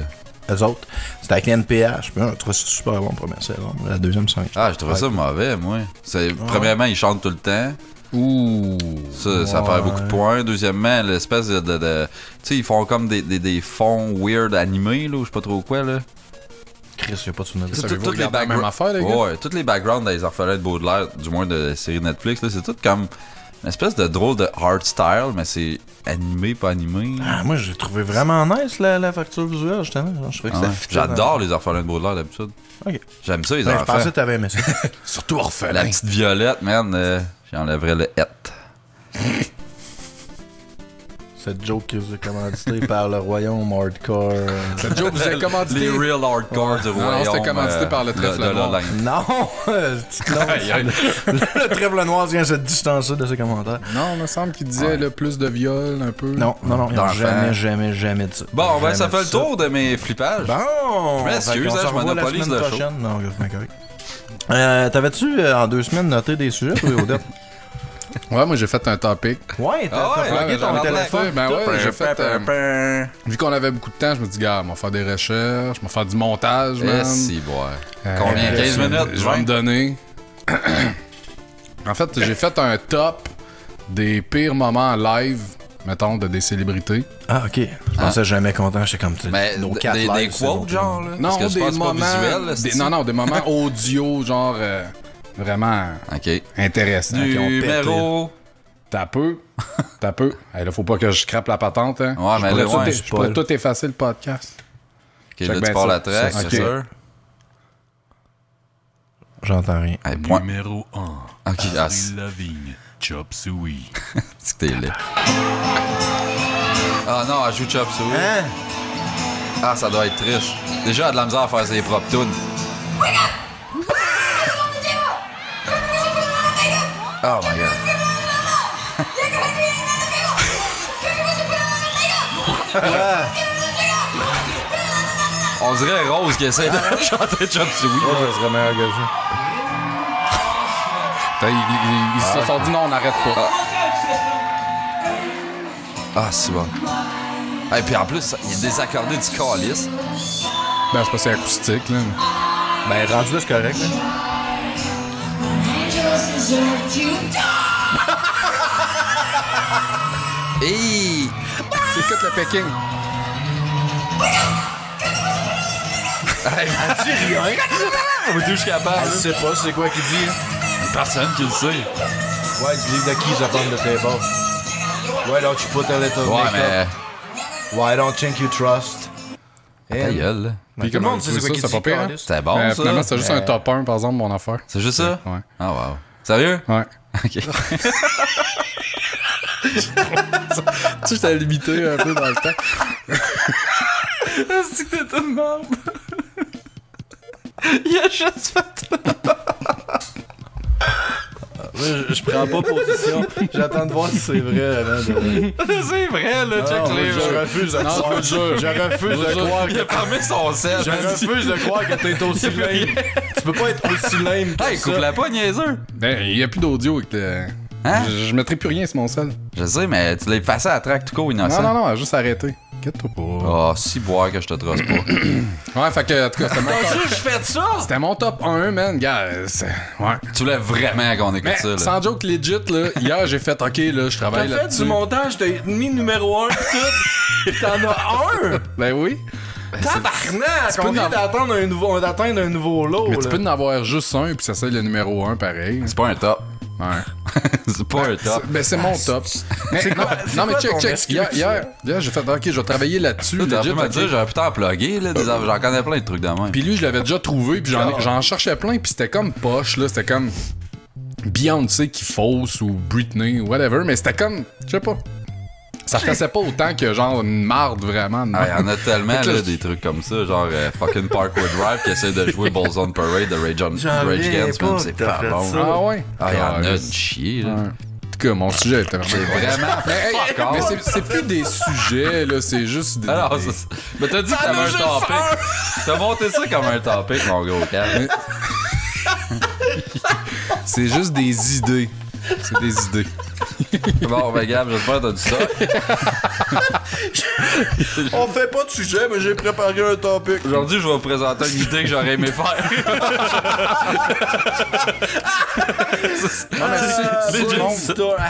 Eux autres. C'était avec NPH. Puis, je trouvais ça super bon, première saison. La deuxième, c'est je trouvais ça mauvais, moi. Premièrement, ils chantent tout le temps. Ouh. Ça perd beaucoup de points. Deuxièmement, l'espèce de tu sais, ils font comme des fonds weird animés, là, ou je sais pas trop quoi, là. Chris, j'ai pas de souvenir de ça. Toutes les la même affaire, les gars? Ouais, tous les backgrounds des orphelins de Baudelaire, du moins de la série Netflix, là, c'est tout comme une espèce de drôle de art style, mais c'est animé, pas animé. Ah, moi, j'ai trouvé vraiment nice la facture visuelle, justement. Je trouvais que ça fitait. J'adore les orphelins de Baudelaire d'habitude. Ok. J'aime ça, les enfants. Je pensais que t'avais aimé ça. Surtout orphelin. La petite Violette, man, j'enlèverais le « et ». Cette joke vous est commanditée par le Royaume Hardcore. Cette joke vous est commanditée. Les real hardcore du Royaume. Non, c'était commandité par le trèfle noir. Non, le trèfle noir vient se distancer de ses commentaires. Non, il me semble qu'il disait plus de viol un peu. Non, jamais dit ça. Bon, ben ça fait le tour de mes flippages. Bon, excuse, je monopolise le show. Non, correct. T'avais-tu en 2 semaines noté des sujets, toi, Odette? Ouais, moi j'ai fait un topic. Ouais, t'as plugué ton téléphone. Ben ouais, j'ai fait. Vu qu'on avait beaucoup de temps, je me dis, gars, on va faire des recherches, on va faire du montage, man. Si, combien? 15 minutes? Je vais me donner. En fait, j'ai fait un top des pires moments live, mettons, de des célébrités. Ah, ok. Je pensais jamais content, j'étais comme nos 4 lives. Des quotes, genre, là? Non, des moments. Non, des moments audio, genre. Vraiment intéressant. Numéro. T'as peu. Hey, là, faut pas que je scrape la patente. Hein. Ouais, mais là, je pourrais tout effacer le podcast. Ok, là, tu pars la track, c'est sûr. J'entends rien. Hey, Numéro 1. Ok, Avril Lavigne, Chop Suey. C'est que t'es laid. Ah non, elle joue Chop Suey. Hein? Ah, ça doit être triste. Déjà, elle a de la misère à faire ses propres tunes. Oh my god. On dirait Rose qui essaie de chanter Chop Suey. Ça serait meilleur que ça. Ils se sont dit non, on n'arrête pas. Ah, c'est bon. Et puis en plus, il est désaccordé du calice. Ben, c'est pas c'est acoustique, là. Ben, rendu là, c'est correct, là. Hey! Écoute le Pékin. Elle dit rien. On va toucher capable. Je sais pas, c'est quoi qu'il dit. Personne qui le sait. Ouais, il leave the keys upon the table. Why don't you put a little makeup? Mais... Why don't you think you trust? Ta gueule, là. Puis comment tu sais ça, c'est pas pire, hein? C'était bon, ça. Finalement, c'est juste un top 1, par exemple, mon affaire. C'est juste ça? Ouais. Ah, wow. Sérieux? Ouais. Ok. Tu sais, j'étais limité un peu dans le temps. C'est que t'es une merde. Il a juste fait Je prends pas position. J'attends de voir si c'est vrai avant de... C'est vrai, là, check les Je refuse de croire. Je refuse de croire qu'il a fermé son set. Je refuse de croire que t'es aussi lame. Tu peux pas être aussi lame que ça. Hey, coupe-la pas, niaiseux. Ben, il y a plus d'audio avec le... Hein? Je mettrai plus rien sur mon sel. Je sais, mais tu l'as effacé à la track tout court, innocent. Non, elle a juste arrêté. Inquiète-toi pas. Oh, si boire que je te trosse pas. Ouais, fait que, en tout cas, c'était mon top. Je fais ça! C'était mon top 1, man. Gars, ouais. Tu voulais vraiment qu'on écoute ça, là. Sans joke legit, là, hier, j'ai fait, OK, là, je travaille là-dessus. T'as fait du montage, t'as mis numéro 1 pis tout. T'en as un! Ben oui. Tabarnak! On vient d'atteindre un nouveau lot, mais tu peux en avoir juste un, puis ça c'est le numéro 1, pareil. C'est pas un top. Ouais. C'est pas un top. Ben, c'est mon top. C'est quoi? Non, mais check. Hier, j'ai fait, OK, je vais travailler là-dessus. T'aurais pu me dire, j'aurais pu t'en plugger, là. J'en connais plein de trucs de même. Puis lui, je l'avais déjà trouvé, puis j'en cherchais plein, puis c'était comme poche, là. C'était comme. Beyoncé qui fausse ou Britney ou whatever, mais c'était comme, je sais pas. Ça faisait pas autant que genre une marde vraiment. Il y en a tellement là, des trucs comme ça, genre fucking Parkway Drive qui essaie de jouer Balls on Parade de Rage Against, même c'est pas bon. Ah ouais? Ah, il y en a de chier, là. Ouais. En tout cas, mon sujet était vraiment... Mais c'est plus des sujets, là, c'est juste des... Alors, mais t'as dit que t'avais un topic. T'as monté ça comme un topic, mon gros calme. C'est juste des idées. C'est des idées. Bon, ben Gab, j'espère que t'as dit ça. On fait pas de sujet, mais j'ai préparé un topic. Aujourd'hui, je vais vous présenter une idée que j'aurais aimé faire.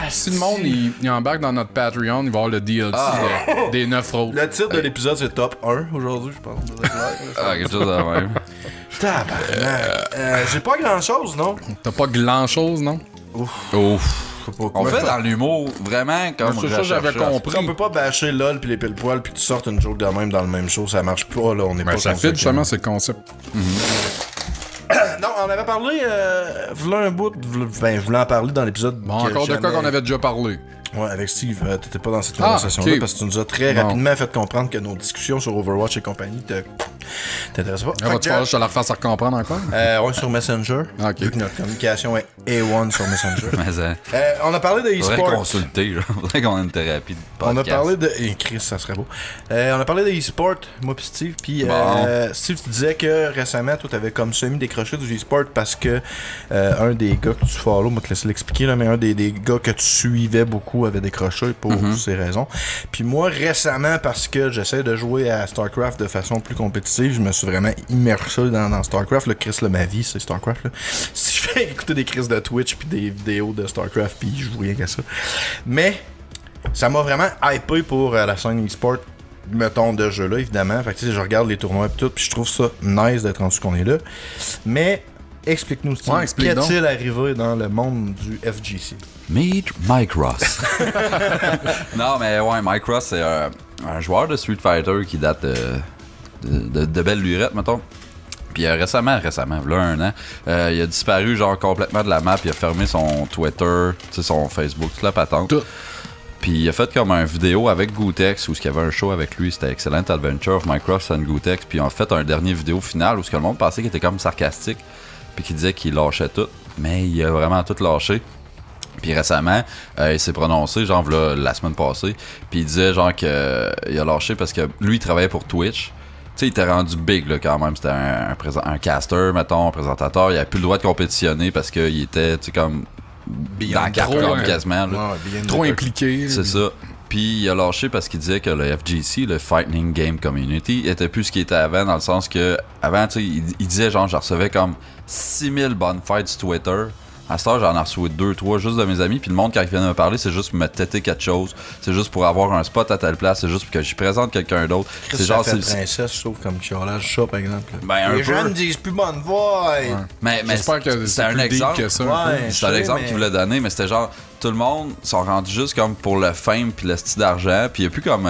Si le monde il embarque dans notre Patreon, il va avoir le DLC des 9 rôles. Le titre de l'épisode, c'est Top 1 aujourd'hui, je pense. Ah, quelque chose de même. Tabarnak. J'ai pas grand-chose, non? T'as pas grand-chose, non? Ouf. On fait dans l'humour vraiment comme c'est ça, j'avais compris. On peut pas bâcher LOL puis les pile-poils puis que tu sortes une joke de même dans le même show, ça marche pas, là, on est pas Ça fit justement, c'est le concept. Non, on avait parlé, v'là un bout, je voulais en parler dans l'épisode. Bon, encore de quoi qu'on avait déjà parlé. Ouais, avec Steve, t'étais pas dans cette conversation-là parce que tu nous as très rapidement fait comprendre que nos discussions sur Overwatch et compagnie t'intéressaient pas. Va-tu falloir que je te la refasse à comprendre encore? Ouais, sur Messenger. Ok. Vu que notre communication est A1 sur Messenger. Mais ça... on a parlé de e-sport. Faudrait consulter, là. Faudrait qu'on ait une thérapie de podcast. On a parlé de... Chris, ça serait beau. On a parlé de e-sport, moi pis Steve. Puis Steve, tu disais que récemment, toi, t'avais comme semi-décroché du e-sport parce que un des gars que tu follow, on va te laisser l'expliquer, là, mais un des gars que tu suivais beaucoup avait décroché pour ces raisons. Puis moi, récemment, parce que j'essaie de jouer à StarCraft de façon plus compétitive, je me suis vraiment immersé dans StarCraft. Le Chris, ma vie, c'est StarCraft. Là. Si je fais écouter des Chris de Twitch puis des vidéos de StarCraft, puis je joue rien qu'à ça. Mais ça m'a vraiment hypé pour la scène e-sport, mettons, de jeu-là, évidemment. Fait que tu sais, je regarde les tournois et tout, puis je trouve ça nice d'être rendu qu'on est là. Mais explique-nous, Steve, qu'est-il arrivé dans le monde du FGC? Meet Mike Ross. Non, mais ouais, Mike Ross, c'est un joueur de Street Fighter qui date de belle lurette, mettons. Puis récemment, là, un an, il a disparu genre complètement de la map, il a fermé son Twitter, son Facebook, toute la patente. Puis il a fait comme un vidéo avec Gootecks où il y avait un show avec lui, c'était Excellent Adventure of Mike Ross and Gootecks. Puis ils ont fait un dernier vidéo final où le monde pensait qu'il était comme sarcastique, puis qu'il disait qu'il lâchait tout, mais il a vraiment tout lâché. Puis récemment, il s'est prononcé, genre là, la semaine passée, puis il disait genre qu'il a lâché parce que lui, il travaillait pour Twitch. Tu sais, il était rendu big là, quand même. C'était un caster, mettons, un présentateur. Il avait plus le droit de compétitionner parce qu'il était, tu sais, comme dans la carte quasiment. Là. Ouais, trop impliqué. C'est ça. Puis il a lâché parce qu'il disait que le FGC, le Fighting Game Community, était plus ce qu'il était avant, dans le sens que avant, tu sais, il disait genre, je recevais comme 6000 bonnes fights sur Twitter. À cette heure, j'en ai reçu 2-3 juste de mes amis. Puis le monde, quand il vient de me parler, c'est juste pour me têter quelque chose. C'est juste pour avoir un spot à telle place. C'est juste pour que je présente quelqu'un d'autre. C'est genre, c'est princesse, je trouve, comme chiolage, ça, par exemple. Ben, les gens me disent plus bonne voix. Ouais. Mais j'espère que c'est un exemple. C'est un exemple qu'il voulait donner, mais c'était genre, tout le monde sont rendus juste comme pour le fame puis le style d'argent. Puis il n'y a plus comme...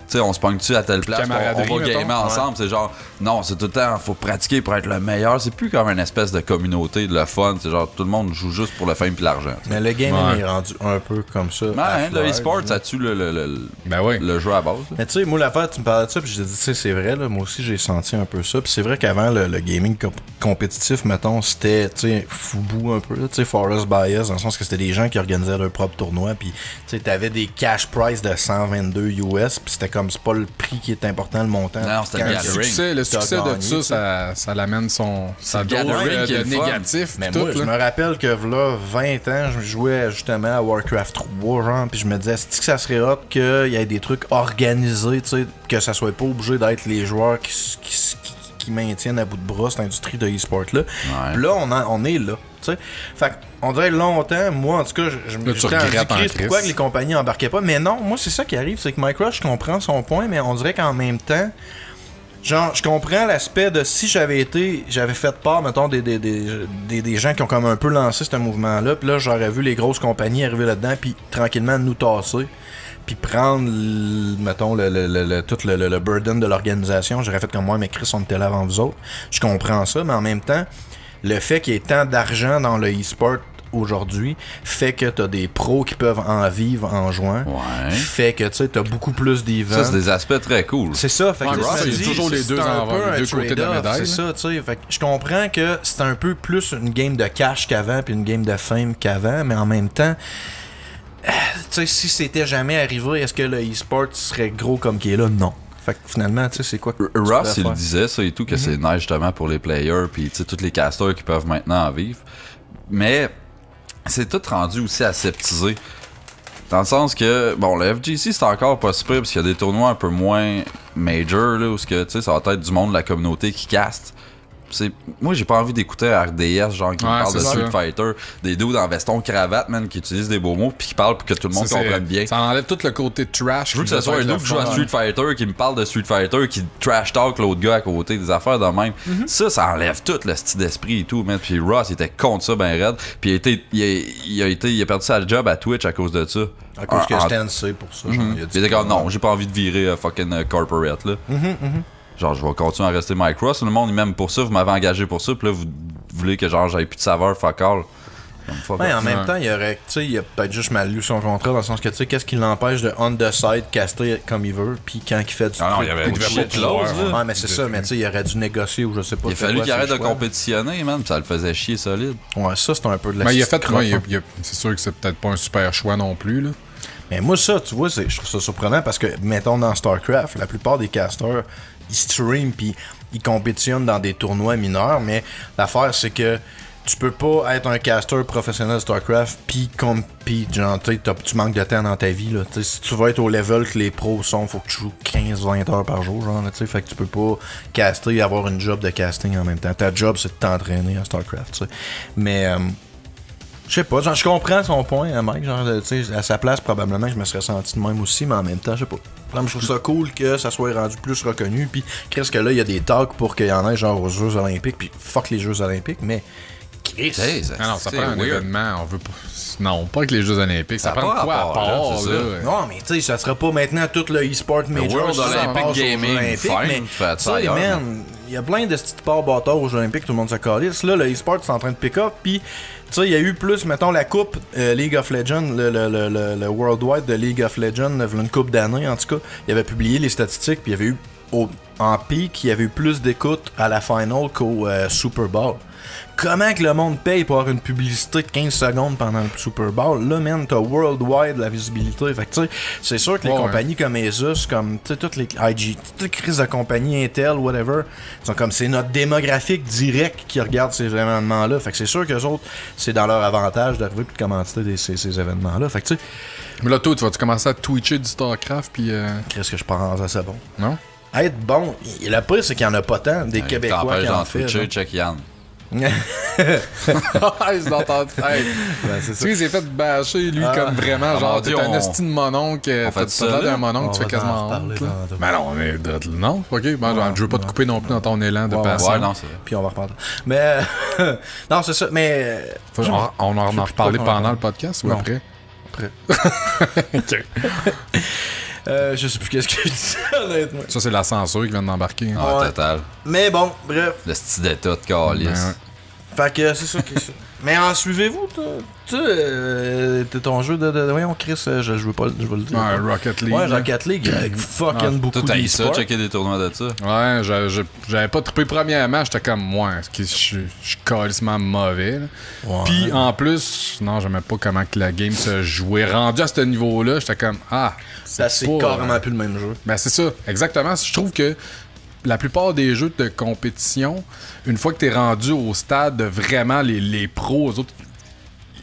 tu sais, on se pogne-tu à telle place, on va gamer ensemble. C'est genre, non, c'est tout le temps, faut pratiquer pour être le meilleur. C'est plus comme une espèce de communauté, de le fun. C'est genre, tout le monde joue juste pour le fame puis l'argent. Mais le gaming est rendu un peu comme ça. Ouais, le e-sport, ça tue le jeu à base. Là. Mais tu sais, moi, l'affaire, tu me parlais de ça, puis j'ai dit, tu sais, c'est vrai, là, moi aussi, j'ai senti un peu ça. Puis c'est vrai qu'avant, le gaming compétitif, mettons, c'était, tu sais, foubou un peu, tu sais, Forest Bias, dans le sens que c'était des gens qui organisaient leur propre tournoi, puis tu sais, t'avais des cash prize de 122 US, puis c'était comme, c'est pas le prix qui est important, le montant. Non, c'était le succès de ça l'amène sa dose de négatif. Mais moi, je me rappelle que là, 20 ans, je jouais justement à Warcraft 3, genre, puis je me disais, est-ce que ça serait hot qu'il y ait des trucs organisés, tu sais, que ça soit pas obligé d'être les joueurs qui maintiennent à bout de bras cette industrie de e-sport là. Ouais. Là, on est là, tu sais. Fait qu'on dirait longtemps, moi en tout cas, je me suis dit pourquoi que les compagnies embarquaient pas. Mais non, moi c'est ça qui arrive, c'est que Mike Ross, je comprends son point, mais on dirait qu'en même temps, genre, je comprends l'aspect de si j'avais fait part, mettons, des gens qui ont comme un peu lancé ce mouvement-là, puis là, j'aurais vu les grosses compagnies arriver là-dedans, puis tranquillement nous tasser, puis prendre, mettons, tout le burden de l'organisation. J'aurais fait comme moi, mais Chris, on était là avant vous autres. Je comprends ça, mais en même temps, le fait qu'il y ait tant d'argent dans le e-sport aujourd'hui fait que t'as des pros qui peuvent en vivre en jouant. Ouais. Fait que tu sais, t'as beaucoup plus d'events. Ça, c'est des aspects très cool. C'est ça, fait que Ross, il y a toujours les deux côtés de la médaille. C'est ça, tu sais. Fait que je comprends que c'est un peu plus une game de cash qu'avant, puis une game de fame qu'avant, mais en même temps, tu sais, si c'était jamais arrivé, est-ce que le e-sport serait gros comme qu'il est là? Non. Fait que finalement, tu sais, c'est quoi que Ross, il disait ça et tout, que c'est nice justement pour les players, puis tu sais, tous les casters qui peuvent maintenant en vivre. Mais c'est tout rendu aussi aseptisé. Dans le sens que, bon, le FGC, c'est encore pas super, parce qu'il y a des tournois un peu moins major, là, où ça va être du monde de la communauté qui caste. Moi, j'ai pas envie d'écouter RDS, genre, qui me parle de Street Fighter, des dudes en veston cravate, man, qui utilisent des beaux mots, puis qui parlent pour que tout le monde comprenne bien. Ça enlève tout le côté trash. Je veux que ce soit un dude qui joue à Street Fighter, qui me parle de Street Fighter, qui trash talk l'autre gars à côté, des affaires de même. Ça enlève tout le style d'esprit et tout, man. Puis Ross, il était contre ça, ben raide. Puis il a perdu sa job à Twitch à cause de ça. À cause que Stan sait pour ça. Il était comme, non, j'ai pas envie de virer fucking corporate, là. Genre, je vais continuer à rester Mike Ross. Le monde, il m'aime pour ça. Vous m'avez engagé pour ça. Puis là, vous voulez que genre j'avais plus de saveur, fuck all. En même temps, il y aurait, tu sais, il a peut-être juste mal lu son contrat dans le sens que, tu sais, qu'est-ce qui l'empêche de on the side caster comme il veut, puis quand il fait du non, il y avait une shit clause, là. Ouais, mais c'est ça, mais tu sais, il aurait dû négocier ou je sais pas. Il a fallu qu'il arrête de compétitionner, man, pis ça le faisait chier solide. Ouais, ça, c'est un peu de la mais il a fait, c'est sûr que c'est peut-être pas un super choix non plus, là. Mais moi, ça, tu vois, je trouve ça surprenant parce que, mettons, dans StarCraft, la plupart des casters, ils streament puis ils compétitionnent dans des tournois mineurs, mais l'affaire, c'est que tu peux pas être un caster professionnel de StarCraft puis genre, tu manques de temps dans ta vie, là. T'sais, si tu veux être au level que les pros sont, faut que tu joues 15-20 heures par jour, genre, là, t'sais, fait que tu peux pas caster et avoir une job de casting en même temps. Ta job, c'est de t'entraîner à StarCraft, t'sais. Mais... je sais pas, genre, je comprends son point, hein, Mike, genre, tu sais, à sa place, probablement, je me serais senti de même aussi, mais en même temps, je sais pas. Je trouve ça cool que ça soit rendu plus reconnu, pis qu'est-ce que là, il y a des talks pour qu'il y en ait, genre, aux Jeux Olympiques, pis fuck les Jeux Olympiques, mais... Chris! Non, ça prend un événement, on veut pas... Non, pas que les Jeux Olympiques, ça prend quoi à part, là? Non, mais tu sais, ça sera pas maintenant tout le e-sport major. World Olympic Gaming, fine, tu sais, man, il y a plein de petits sports bâtards aux Jeux Olympiques, tout le monde se calisse. Là, le e-sport, c'est en train de pick up, pis... Tu sais, il y a eu plus, mettons, la coupe League of Legends, le Worldwide de League of Legends, une coupe d'années, en tout cas. Il avait publié les statistiques, puis il y avait eu, en pic, il y avait eu plus d'écoute à la final qu'au Super Bowl. Comment que le monde paye pour avoir une publicité de 15 secondes pendant le Super Bowl? Là, man, t'as worldwide la visibilité. Fait que, tu sais, c'est sûr que les compagnies comme Asus, comme, tu sais, toutes les IG, toutes les crises de compagnie Intel, whatever, sont comme, c'est notre démographique direct qui regarde ces événements-là. Fait que c'est sûr qu'eux autres, c'est dans leur avantage d'arriver et de commanditer ces événements-là. Fait que, tu sais. Mais là, toi, tu vas-tu commencer à twitcher du StarCraft, puis. Qu'est-ce que je pense à ça bon? Non? Être bon, le pire, c'est qu'il y en a pas tant, des Québécois qui en fait. Check Yann. Il s'est fait bâcher, lui, comme vraiment, genre, t'es un esti de mononcle, t'as l'air d'un mononcle, tu fais quasiment honte. Mais non, on est non, ok, je veux pas te couper non plus dans ton élan de passion. Ouais, non, c'est vrai. Puis on va reparler. Mais, non, c'est ça, mais... On en a reparlé pendant le podcast ou après? Après. Ok. Je sais plus qu'est-ce que je dis, honnêtement. Ça, c'est la censure qui vient d'embarquer. Hein. Ah, total. Mais bon, bref. Le style d'état de calice. Fait que c'est ça qui est ça. Mais en suivez-vous, tu t'es ton jeu de voyons, Chris, je veux pas, je veux le dire. Ouais, Rocket League. Ouais, Rocket League, avec fucking beaucoup de ça, checker des tournois de ça. Ouais, j'avais pas trippé premièrement, j'étais comme, moi, je suis calissement mauvais. Ouais. Puis en plus, non, j'aimais pas comment que la game se jouait. Rendu à ce niveau-là, j'étais comme, c'est carrément plus le même jeu. Ben c'est ça, exactement. Je trouve que la plupart des jeux de compétition, une fois que t'es rendu au stade de vraiment les pros, eux autres,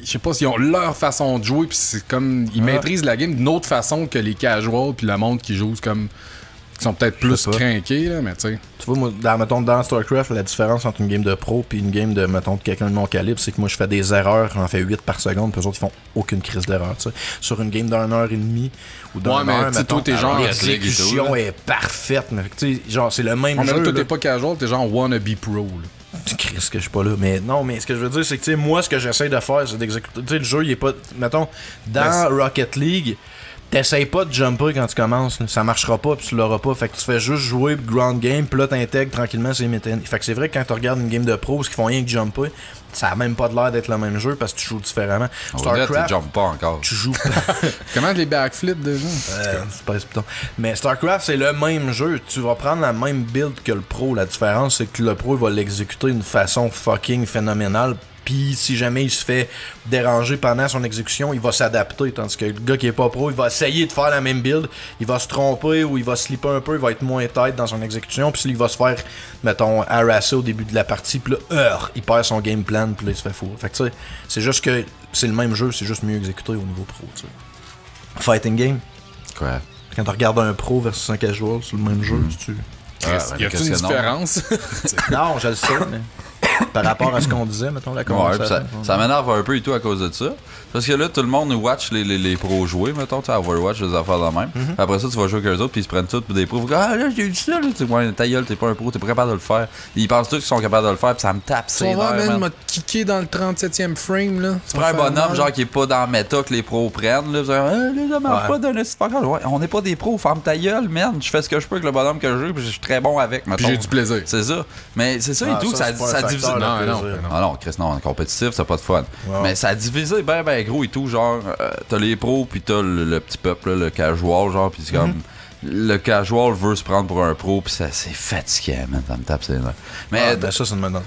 je sais pas s'ils ont leur façon de jouer, puis c'est comme ils maîtrisent la game d'une autre façon que les casuals, puis le monde qui joue comme qui sont peut-être plus crinqués, là, mais tu sais. Tu vois, moi, dans StarCraft, la différence entre une game de pro puis une game de, mettons, de quelqu'un de mon calibre, c'est que moi, je fais des erreurs, j'en fais 8 par seconde, puis eux autres, ils font aucune crise d'erreur, tu sais. Sur une game d'1 heure et demie, ou d'un heure, mettons, t'es genre l'exécution est parfaite, mais tu sais, genre, c'est le même jeu. Mais là, toi, t'es pas casual, t'es genre wannabe pro, là. Chris, que je suis pas là. Mais non, mais ce que je veux dire, c'est que, tu sais, moi, ce que j'essaie de faire, c'est d'exécuter. Tu sais, le jeu, il est pas. Mettons, dans Rocket League, T'essayes pas de jumper quand tu commences, là. Ça marchera pas pis tu l'auras pas. Fait que tu fais juste jouer ground game, pis là t'intègres tranquillement ces mécaniques. Fait que c'est vrai que quand tu regardes une game de pro, ce qu'ils font rien que jumper, ça a même pas de l'air d'être le même jeu parce que tu joues différemment. StarCraft, tu jumpes pas encore. Tu joues Comment les backflips déjà? Mais StarCraft, c'est le même jeu. Tu vas prendre la même build que le pro. La différence, c'est que le pro, il va l'exécuter d'une façon fucking phénoménale. Puis si jamais il se fait déranger pendant son exécution, il va s'adapter. Tandis que le gars qui est pas pro, il va essayer de faire la même build, il va se tromper ou il va slipper un peu, il va être moins tight dans son exécution. Puis il va se faire, mettons, harasser au début de la partie. Puis là, il perd son game plan, puis là, il se fait fou. Fait que tu sais, c'est juste que c'est le même jeu, c'est juste mieux exécuté au niveau pro. T'sais. Fighting game. Quoi? Quand tu regardes un pro versus un casual, c'est le même jeu. Tu... Y a-t-il une différence? Non, je le sais, mais par rapport à ce qu'on disait, mettons, la conversation. Ouais, ça m'énerve un peu et tout à cause de ça. Parce que là, tout le monde watch les pros jouer, mettons, tu sais, Overwatch, les affaires de même. Après ça, tu vas jouer avec eux autres, puis ils se prennent tous pour des pros. Ah là, j'ai eu ça, là. Ouais, ta gueule, t'es pas un pro, t'es pas capable de le faire. Ils pensent tous qu'ils sont capables de le faire, puis ça me tape. C'est vrai, man, m'a kické dans le 37e frame, là. Tu prends un bonhomme, genre, qui est pas dans le méta que les pros prennent, là. Les gars, marche pas d'un ouais, on n'est pas des pros, ferme ta gueule, man. Je fais ce que je peux avec le bonhomme que j'ai, puis je suis très bon avec, mettons. Puis j'ai du plaisir. C'est ça. Mais c'est ça et tout, ça divise. Non, Chris, non, compétitif, c'est pas de fun. Ouais. Mais ça a divisé ben gros et tout, genre, t'as les pros, puis t'as le petit peuple, là, le casual, genre, pis c'est comme. Le casual veut se prendre pour un pro, pis c'est fatigant, man, ça me tape ses nerfs. Mais ça, c'est une bonne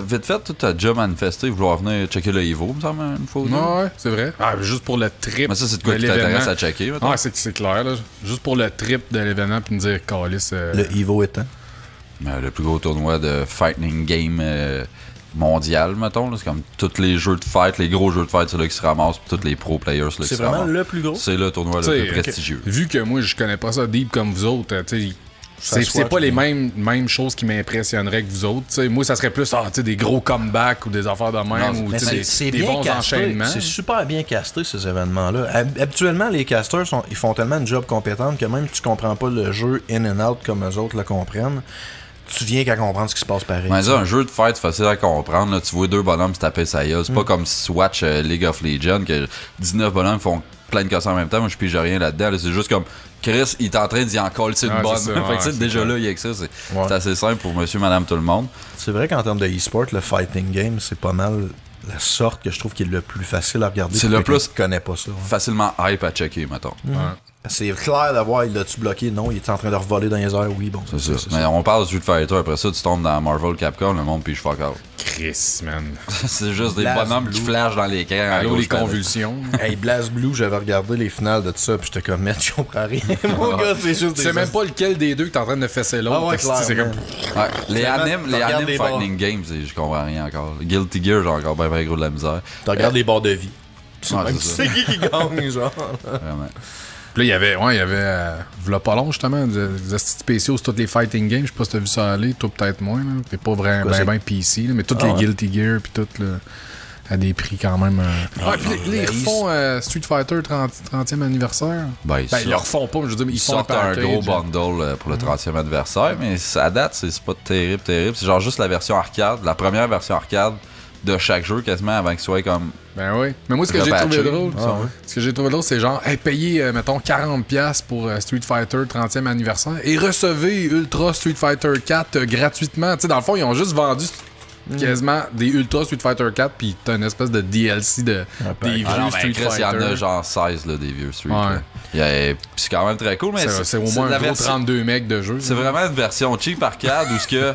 vite fait, tu t'as déjà manifesté vouloir venir checker le Evo, me semble, une fois. Ouais, c'est vrai. Ah, juste pour le trip. Mais ça, c'est de quoi qui t'intéresse à checker, maintenant? Ah, c'est clair, là. Juste pour le trip de l'événement, puis me dire, calice. Le Evo étant le plus gros tournoi de fighting game mondial, mettons. C'est comme tous les jeux de fight, les gros jeux de fight, c'est là qui se ramassent, puis tous les pro players, c'est là qui se ramassent. C'est vraiment le plus gros? C'est le tournoi le plus prestigieux. Vu que moi, je connais pas ça deep comme vous autres, tu sais, c'est pas les mêmes choses qui m'impressionneraient que vous autres. T'sais, moi, ça serait plus des gros comebacks ou des affaires de même, non, ou des bons casté, enchaînements. C'est super bien casté, ces événements-là. Habituellement, les casters, ils font tellement de job compétente que même si tu comprends pas le jeu in and out comme eux autres le comprennent, tu viens qu'à comprendre ce qui se passe pareil. Mais un jeu de fight, c'est facile à comprendre. Là, tu vois deux bonhommes se taper sa gueule. C'est pas comme si tu watch League of Legends, que 19 bonhommes font plein de casses en même temps. Moi, je pige rien là-dedans. Là, c'est juste comme Chris, il est en train d'y en coller une bonne. Fait que déjà là, il y a que ça. C'est assez simple pour monsieur, madame, tout le monde. C'est vrai qu'en termes de e-sport, le fighting game, c'est pas mal la sorte que je trouve qui est le plus facile à regarder. C'est le plus connaît pas ça. Facilement hype à checker, mettons. C'est clair d'avoir, il l'a-tu bloqué? Non, il est en train de revoler dans les airs, oui, bon. C'est ça. Mais on parle de Street Fighter, après ça, tu tombes dans Marvel Capcom, le monde pige fuck out. Chris, man. C'est juste des bonhommes qui flashent dans l'écran. Allô, les convulsions. Hey, BlazBlue, j'avais regardé les finales de tout ça, pis j'étais comme, mec, je comprends rien. Mon gars, c'est juste tu sais même pas lequel des deux que t'es en train de fesser l'autre. Ah ouais, clair, c'est comme... Les anime fighting games, je comprends rien encore. Guilty Gear, j'ai encore bien gros de la misère. Tu regardes les barres de vie. Tu sais qui gagne, genre. Vraiment. Puis là, il y avait v'là pas long, justement, des astuces spéciaux sur toutes les fighting games. Je sais pas si t'as vu ça aller, toi peut-être moins. T'es pas vraiment ben PC, là, mais toutes les Guilty Gear, puis tout, là, à des prix quand même. Puis ils refont Street Fighter 30e anniversaire. Ils le refont pas, je veux dire, mais ils font sortent un gros bundle pour le 30e anniversaire, mais à date, c'est pas terrible. C'est genre juste la version arcade, la première version arcade de chaque jeu quasiment avant qu'il soit comme. Ben oui. Mais moi, ce que j'ai trouvé drôle, c'est genre, payez, mettons, 40$ pour Street Fighter 30e anniversaire et recevez Ultra Street Fighter 4 gratuitement. Tu sais, dans le fond, ils ont juste vendu quasiment des Ultra Street Fighter 4 puis t'as une espèce de DLC des vieux Street Fighter. Il y en a genre 16 là, des vieux Street. Ouais. C'est quand même très cool, mais c'est au moins un gros 32 mecs de jeu. C'est vraiment une version cheap arcade où ce que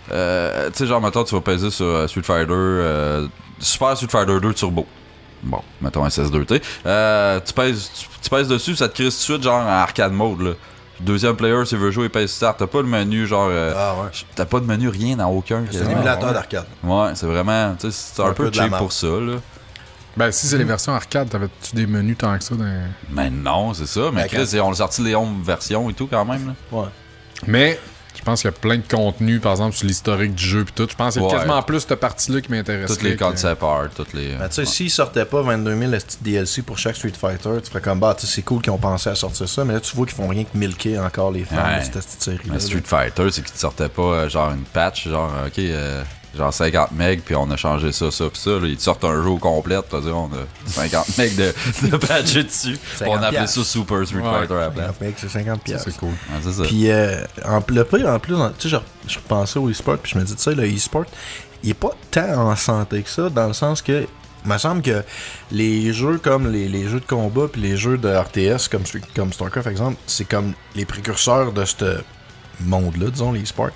tu sais, genre, mettons, tu vas peser sur Street Fighter Super Street Fighter 2 Turbo. Bon, mettons un SS2T. Tu pèses dessus, ça te crée tout de suite, genre, en arcade mode, là. Deuxième player, s'il veut jouer, il pèse start. T'as pas le menu, genre. T'as pas de menu, rien dans aucun. C'est un émulateur d'arcade. Ouais, c'est vraiment. Tu sais, c'est un peu cheap pour ça, là. Ben, si c'est les versions arcade, t'avais-tu des menus tant que ça dans... Mais non, c'est ça. Mais Chris, on a sorti les 11 versions et tout, quand même, là. Ouais. Mais. Je pense qu'il y a plein de contenu, par exemple, sur l'historique du jeu pis tout. Je pense que c'est quasiment plus cette partie-là qui m'intéresse. Toutes les concept art, toutes les... Ben, tu sais, s'ils sortaient pas 22 000 DLC pour chaque Street Fighter, tu ferais comme, tu sais, c'est cool qu'ils ont pensé à sortir ça, mais là, tu vois qu'ils font rien que milker encore les fans de cette série-là. Mais Street Fighter, c'est qu'ils te sortaient pas, genre, une patch, genre, OK, genre 50 megs, puis on a changé ça, pis ça. Là, ils te sortent un jeu au complet, c'est-à-dire on a 50 megs de patché dessus. On a appelé ça Super Street Fighter à la place. C'est 50 piastres. C'est cool. Ouais, c'est ça. Puis le prix, en plus, tu sais, je repensais au e-sport, puis je me dis, tu sais, le e-sport, il est pas tant en santé que ça, dans le sens que il me semble que les jeux comme les jeux de combat puis les jeux de RTS comme StarCraft, par exemple, c'est comme les précurseurs de ce monde-là, disons, les e-sports.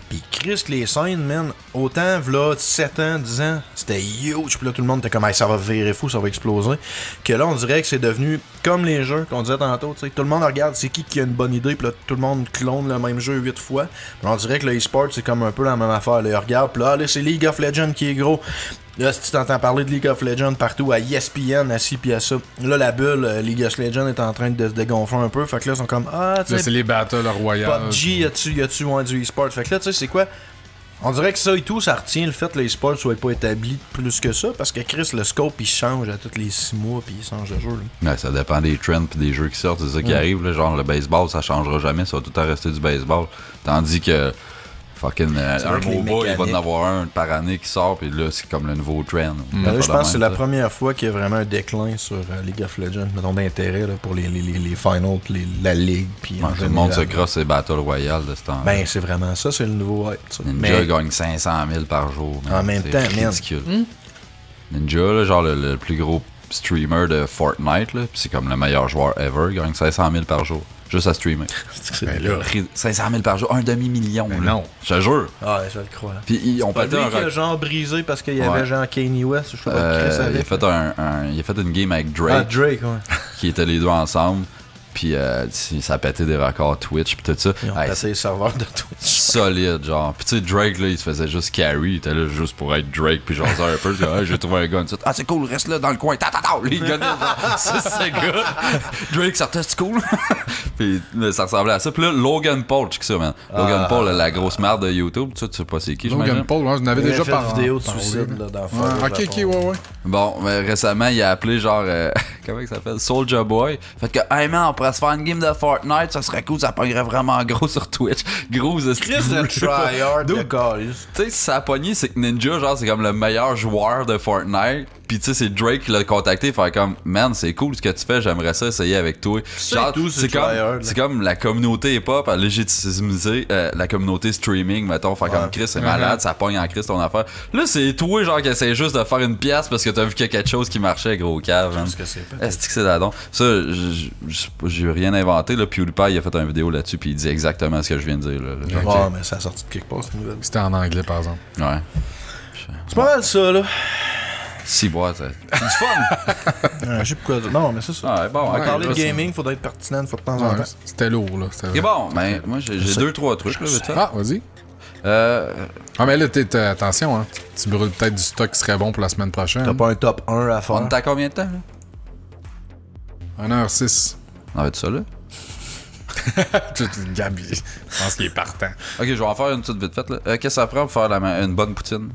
Puis Chris, les scènes, man, autant, v'là 7 ans, 10 ans, c'était huge. Puis là, tout le monde était comme, hey, ça va virer fou, ça va exploser. Que là, on dirait que c'est devenu comme les jeux qu'on disait tantôt, tu sais. Tout le monde regarde c'est qui a une bonne idée, puis là, tout le monde clone le même jeu 8 fois. Puis on dirait que le e-sport, c'est comme un peu la même affaire. Là, regarde, puis là, c'est League of Legends qui est gros. Là, si tu t'entends parler de League of Legends partout, à ESPN, à ci pis à ça, là, la bulle, League of Legends est en train de se dégonfler un peu. Fait que là, ils sont comme, ah, tu sais. Là, c'est les Battle Royale. PUBG, y a-tu du e-sport? Fait que là, tu sais, c'est quoi? On dirait que ça et tout, ça retient le fait que l'e-sport soit pas établi plus que ça, parce que Chris, le scope, il change à tous les 6 mois, puis il change de jeu. Là. Ouais, ça dépend des trends pis des jeux qui sortent, c'est ça qui arrive. Là, genre, le baseball, ça changera jamais, ça va tout le temps rester du baseball. Tandis que fucking un MOBA, il va en avoir un par année qui sort, puis là, c'est comme le nouveau trend. Là, je pense que c'est la première fois qu'il y a vraiment un déclin sur League of Legends, mettons, d'intérêt là, pour les finals, pis la ligue, puis Ouais, tout le monde se crosse ces Battle Royale de ce temps. Ben, c'est vraiment ça, c'est le nouveau hype. Ninja gagne 500 000 par jour. En même temps, c'est ridicule. Ninja, là, genre le plus gros streamer de Fortnite, là, pis c'est comme le meilleur joueur ever, il gagne 500 000 par jour. Juste à streamer. Ben là, 500 000 par jour, un demi-million. ben là. non. Je te jure. Ah, je le crois. Puis ils ont Pas pété lui un qui a record. genre brisé parce qu'il y avait genre Kanye West, je sais pas Chris Il a avec. fait il a fait une game avec Drake, Ah, Drake, ouais. qui étaient les deux ensemble. Puis ça a pété des records Twitch, puis tout ça. Ils ont Hey, passé les serveurs de Twitch. solide, genre. Puis tu sais, Drake, là, il se faisait juste carry. Il était là juste pour être Drake, puis genre ça un peu. Hey, j'ai trouvé un gun. Ah, c'est cool, reste là dans le coin. Les gars, c'est good. Drake sortait, c'est cool. Puis ça ressemblait à ça. Puis là, Logan Paul, check ça, man. Logan Paul, la grosse merde de YouTube. Tu sais pas c'est qui, je Logan Paul, hein, je n'avais déjà fait parlé. une vidéo de suicide là, dans Ouais, ok, ouais. Bon, mais récemment, il a appelé genre. Comment il s'appelle? Soulja Boy. Fait que, hey man, on pourrait se faire une game de Fortnite, ça serait cool, ça pognerait vraiment gros sur Twitch. Gros, Chris de tryhard de calls. Tu sais, si ça a pogné, c'est que Ninja, genre, c'est comme le meilleur joueur de Fortnite. Pis tu sais, c'est Drake qui l'a contacté, faire comme, man, c'est cool ce que tu fais, j'aimerais ça essayer avec toi. Genre, c'est comme la communauté hip-hop a légitimisé la communauté streaming, mettons, faire comme Chris, c'est malade, ça pogne en Chris ton affaire. Là, c'est toi, genre, qui essaie juste de faire une pièce parce que t'as vu qu'il y a quelque chose qui marchait, gros cave. Est-ce que c'est Est-ce que c'est là-dedans? Ça, j'ai rien inventé, là. PewDiePie, il a fait une vidéo là-dessus, puis il dit exactement ce que je viens de dire, là. Ouais, mais ça a sorti de quelque part, cette nouvelle. C'était en anglais, par exemple. Ouais. C'est pas mal ça, là. Si, bois, c'est du fun. Je sais pourquoi. Non, mais c'est ça. Ouais, bon, On va ok, parler de là, c'est- gaming, faudrait être pertinent une fois de temps en Ouais, temps. c'était lourd, là. C'était Et bon, ben, moi, j'ai 2-3 trucs, là, vite fait. Ah, vas-y. Ah, mais là, attention, hein. Tu brûles peut-être du stock qui serait bon pour la semaine prochaine. T'as pas un top 1 à On faire. est à combien de temps, là? 1h06. On va être ça, là? Gabi, je pense qu'il est partant. Ok, je vais en faire une petite vite faite, là. Qu'est-ce que ça prend pour faire une bonne poutine?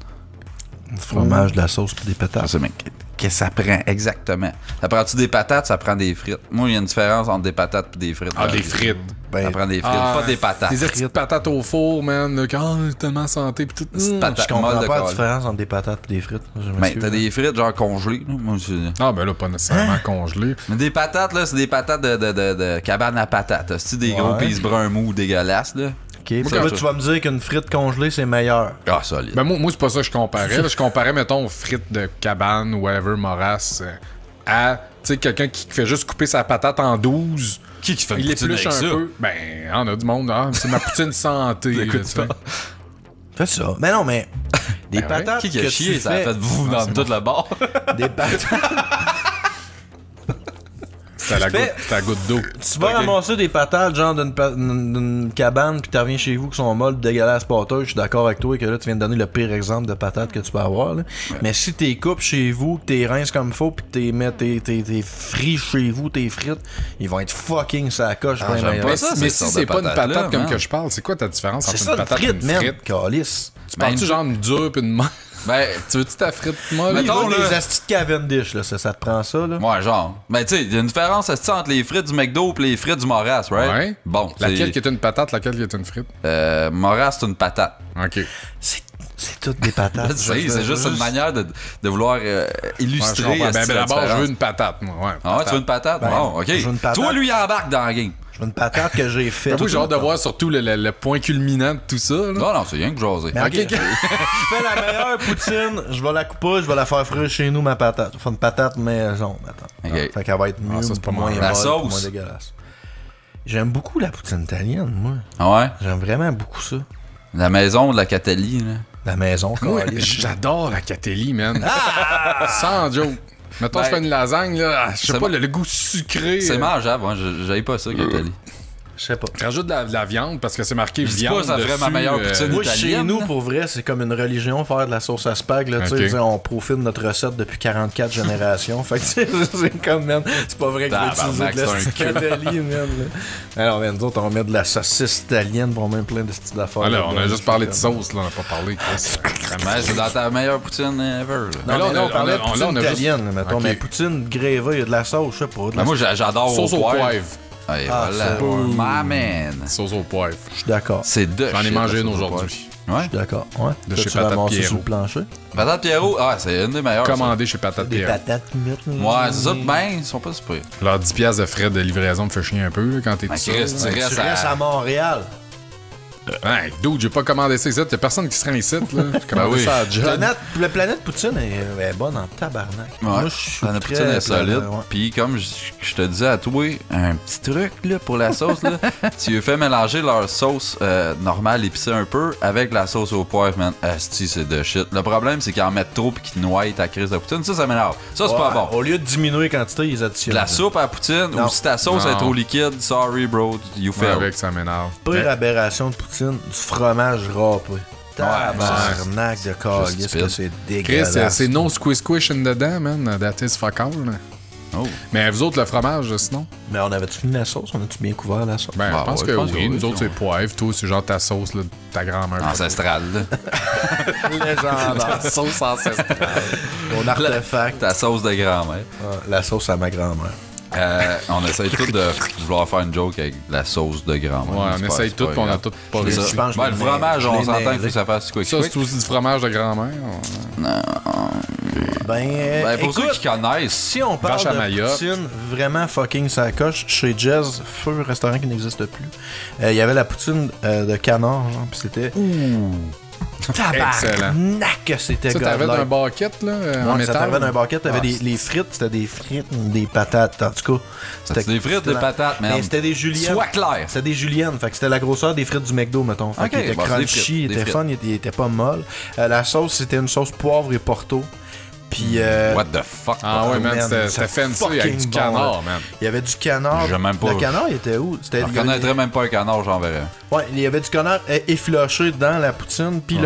Du fromage, de la sauce pis des patates. Je sais, mais qu'est-ce que ça prend exactement? Ça prend-tu des patates, ça prend des frites? Moi, il y a une différence entre des patates et des frites. Ah, des frites. Ça prend des frites, Ah, pas des patates. Des petites patates au four, man. Là, c'est tellement santé. Pis tout. Patates Je comprends molles de pas la colle. différence entre des patates et des frites. Je Mais m'excuse. t'as des frites genre congelées, là. Moi, Ah, ben là, pas nécessairement congelé. mais des patates, là, c'est des patates de cabane à patates. C'est des gros Ouais. pis brun mou dégueulasses, là. Ok, puis là, tu vas me dire qu'une frite congelée, c'est meilleur. Ah, solide. Ben, moi c'est pas ça que je comparais. Là, je comparais, mettons, aux frites de cabane ou whatever, Moras, à, tu sais, quelqu'un qui fait juste couper sa patate en 12. Qui fait une Il poutine épluche avec un ça? peu. Ben, on a du monde. Ah, c'est ma poutine santé. là, tu sais. Fais ça. Mais non, mais des Ben ouais. patates Qui que a chié, tu ça a fais... fait vous dans toute la barre? Des patates... C'était la goutte d'eau. Tu vas ramasser des patates genre d'une cabane puis tu reviens chez vous qui sont molles, dégueulasses, pâteuses. Je suis d'accord avec toi que là tu viens de donner le pire exemple de patates que tu peux avoir là. Mais si t'es coupes chez vous, que t'es rinces comme faut puis que t'es mets tes frites chez vous, tes frites, ils vont être fucking sacoche. Ah, j'aime pas ça, Mais cette si sorte c'est de pas une patate-là, patate comme man. que je parle, c'est quoi ta différence C'est entre ça une une patate et frite, une man. frite? Calice. Tu parles-tu Ben, genre une dure pis une molle? Ben, Tu veux-tu ta frite molle? Ils Mettons, vendent là- des astis de Cavendish là, ça te prend ça là. ouais, genre. Ben, tu sais, il y a une différence est-ce, entre les frites du McDo et les frites du Moras, right? Ouais. Bon, Laquelle qui est une patate, laquelle qui est une frite? Moras, c'est une patate. Ok. C'est toutes des patates. C'est juste une manière de vouloir illustrer. Ben d'abord, je veux une patate, moi. Ouais, ah ouais, tu veux une patate? Ben, bon, ok. je veux une patate. Toi, lui, il embarque dans la game. Je veux une patate que j'ai faite. Moi, j'ai hâte de voir surtout le point culminant de tout ça. Là. Non, c'est rien que jaser. Mais je fais la meilleure poutine, je vais la couper, je vais la faire frire chez nous, ma patate. Je vais faire une patate maison, maintenant. Ok. Fait qu'elle va être mieux, ça, c'est pas moins mal. La molle, sauce. moins dégueulasse. J'aime beaucoup la poutine italienne, moi. Ah ouais? J'aime vraiment beaucoup ça. La maison de la Catelli, là. La maison, Moi, câlisse. j'adore la Catelli, man. Sans joke. Mettons, Ben, je fais une lasagne, là, je sais c'est pas, le goût sucré. C'est mangeable, moi, j'aille pas ça, Catelli. Je sais pas. Rajoute de la viande parce que c'est marqué Je dis viande. pas, ça ferait ma dessus, meilleure poutine. Moi, italienne, chez nous, là. pour vrai, c'est comme une religion faire de la sauce à spag. Là, tu sais, Ok. on profite de notre recette depuis 44 générations. Fait que tu sais, c'est comme, man, c'est pas vrai que je vais utiliser de la Tabarnak, c'est un Catelli, man. Là. Alors, man, nous autres, on met de la saucisse italienne pour même plein de styles d'affaires. Ah, là, on a juste parlé de sauce. sauce, là, on n'a pas parlé. Chris. Ouais, c'est dans ta meilleure poutine ever, là. Non, là, mais on on a- parlait de on a- poutine on a juste- italienne, là, mettons. Ok. Mais poutine gravée, il y a de la sauce, je sais pas. De la Ben, moi, j'adore Sauce au poivre. Ouais, Ah, voilà. ça, My man. Sauce au poivre. Je suis d'accord. C'est de J'en ai shit, mangé la une sauce au aujourd'hui. poivre. Ouais? Je suis d'accord. Ouais. De Toi, chez tu l'as Patate ramassé Pierrot. sur le plancher. Patate Pierrot, ah, c'est une des meilleures. ça. Commandé chez Patate Des Pierrot. patates mites. Ouais, c'est ça. Ben, ils sont pas super. Leur 10$ de frais de livraison me fait chier un peu là, quand t'es tout Ben, seul. Chris, là. tu Tu restes restes à Montréal. Hey, dude, j'ai pas commandé ça ici. Y'a personne qui se rend ici, là. J'ai commandé oui. ça à John. La planète Poutine est bonne en tabarnak. Ouais, Moi, je suis la très poutine est solide. ouais. Puis comme je te disais à toi, un petit truc là, pour la sauce, là, tu fais mélanger leur sauce normale épicée un peu avec la sauce au poivre, man. Asti, c'est de shit. Le problème, c'est qu'ils en mettent trop et qu'ils noient ta crise de poutine. Ça m'énerve. Ça, c'est pas Ouais, bon. Au lieu de diminuer la quantité, ils additionnent. La soupe à la poutine, Non. ou si ta sauce Non. est trop liquide, sorry bro, you Ouais, fail. avec, ça m'énerve. Pire aberration de poutine, du fromage râpé. Tabarnak de calice, stupide. que c'est Chris, dégueulasse. c'est no squish in dedans, man. That is fuck all, là. Oh. Mais vous autres, le fromage, sinon? Mais on avait-tu fini la sauce? On a-tu bien couvert la sauce? Ben, Ah, je pense ouais, que je pense oui. que oui, Nous autres, on- c'est poivre. Toi, c'est genre ta sauce, là, de ta grand-mère. Ancestrale, là. Légendaire. sauce ancestrale. Mon artefact. Ta sauce de grand-mère. La sauce à ma grand-mère. On essaye tout de vouloir faire une joke avec la sauce de grand-mère. Ouais, C'est on pas- essaye c'est tout, pas puis on a grave. tout pas Je réussi. pense que je Ouais, l'ai le fromage, je on l'ai s'entend nailé. qu'il faut que ça fasse quick Ça, quick. c'est aussi du fromage de grand-mère. Ben, Ben, pour écoute, ceux qui connaissent, si on parle Vache à de Mayotte. poutine vraiment fucking sacoche, chez Jazz, feu restaurant qui n'existe plus, il y avait la poutine de canard, genre, pis c'était... Excellent. Tabarnak que c'était Ça, t'avais godlike. d'un bucket, là, en Ouais, ça métal. t'arrivait d'un bucket, t'avais Ah, les frites, c'était des frites, des patates, en tout cas. c'est des frites, des patates, Mais man. c'était des juliennes. Sois clair. C'était des juliennes, fait que c'était la grosseur des frites du McDo, mettons. Fait Ok, qu'il était bon, c'est des crunchy, frites, il des était frites. fun, il était pas molle. La sauce, c'était une sauce poivre et porto. Puis... What the fuck? Ah ouais, man, man, c'était c'est fancy avec fucking du bon, canard, là. man. Il y avait du canard. J'aime même pas. Le canard, il était où? C'était Je reconnaîtrais même pas un canard, j'en verrais. Ouais, il y avait du canard effiloché dans la poutine, puis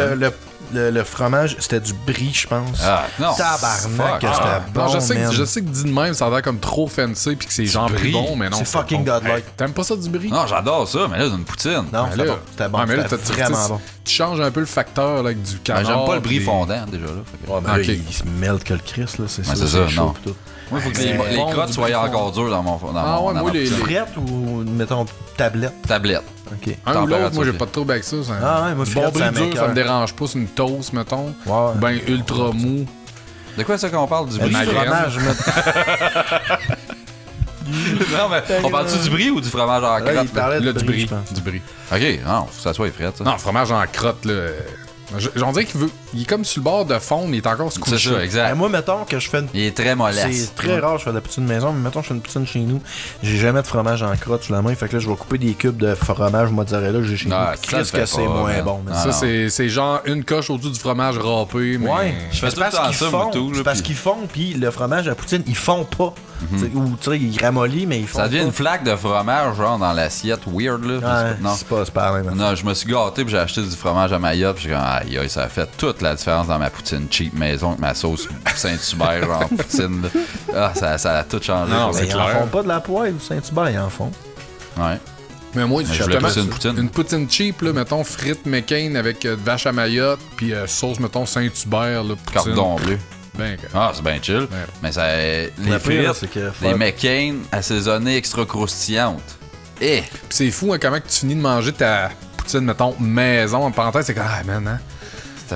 le fromage, c'était du brie, je pense. Ah, non. Tabarnak, que Fuck. c'était Non, bon, je sais man. que dit de même, ça a l'air comme trop fancy puis que c'est genre plus brie. bon, mais non. C'est fucking bon. godlike. Hey, t'aimes pas ça du brie? Non, j'adore ça, mais là, c'est une poutine. Non, Ben c'était là- bon. C'était bon. Ouais, mais là, C'était t'as- vraiment tu- bon. Tu changes un peu le facteur là, avec du Ben, canard. j'aime pas le brie des- fondant, déjà, là. Fait que- Ouais, mais là, Ok. il se mêle que le Christ, là, c'est ça. c'est ça, chaud, non. pis tout. Moi, il faut que Mais les bon, crottes du soient brie encore dures dans mon Ah ouais, moi, les- Frette ou, mettons, tablette? Tablette. OK. Un ou l'autre, moi, j'ai Température. pas de trouble avec ça. Ah ouais, moi, du frette, bon brie ça dur, ça m'écoeure. me dérange pas. C'est une toast, mettons. Ouais. Ou ben ultra mou. De quoi c'est qu'on parle? Du Du brie? Malgré- fromage, Non, mais on parle-tu du brie ou du fromage en Là, il crotte? parlait de Là, du brie. je pense. Du brie. Ok, non, faut que ça soit frette, ça. Non, fromage en crotte, là. J'en dirais qu'il veut. Il est comme sur le bord de fond, mais il est encore se C'est coucher. ça, exact. Moi, mettons que je fais une... Il est très mollasse. C'est très rare, je fais de la poutine maison, mais mettons, je fais une poutine chez nous. J'ai jamais de fromage en crotte sous la main, fait que là, je vais couper des cubes de fromage mozzarella que j'ai chez Ah, nous. Puis ça le Christ fait que c'est pas, moins man. bon. mais Ah, Ça, non. c'est genre une coche au-dessus du fromage râpé, mais... Ouais, Je fais c'est tout parce le temps qu'ils ça, font, moi, tout, là, c'est parce puis- qu'ils font, puis le fromage à poutine, ils font pas. T'sais, ou tu sais, ils ramollissent, mais ils font Ça devient pas. une flaque de fromage, genre, dans l'assiette weird, là. Ouais, Non. c'est pas la même affaire. Non, je me suis gâté puis j'ai acheté du fromage à Mayotte puis j'ai dit aïe aïe, ça a fait toute la différence dans ma poutine cheap maison avec ma sauce Saint-Hubert genre poutine là. Ah, ça a tout changé. Non, pour c'est Mais le- ils en clair. font pas de la poêle ou Saint-Hubert, ils en font. Ouais. Mais moi, je voulais justement, plus une poutine. Une poutine cheap, là, mettons, frites McCain avec vache à Mayotte, puis sauce, mettons, Saint-Hubert, là, poutine. Cordon bleu. Ben, Ah, c'est bien chill. Ouais. Mais ça. Les Le pire, frites, c'est que les faire- McCain assaisonnées extra croustillantes. Eh! Puis c'est fou, hein, comment que tu finis de manger ta poutine, mettons, maison, en parenthèse, c'est comme, ah, man, hein.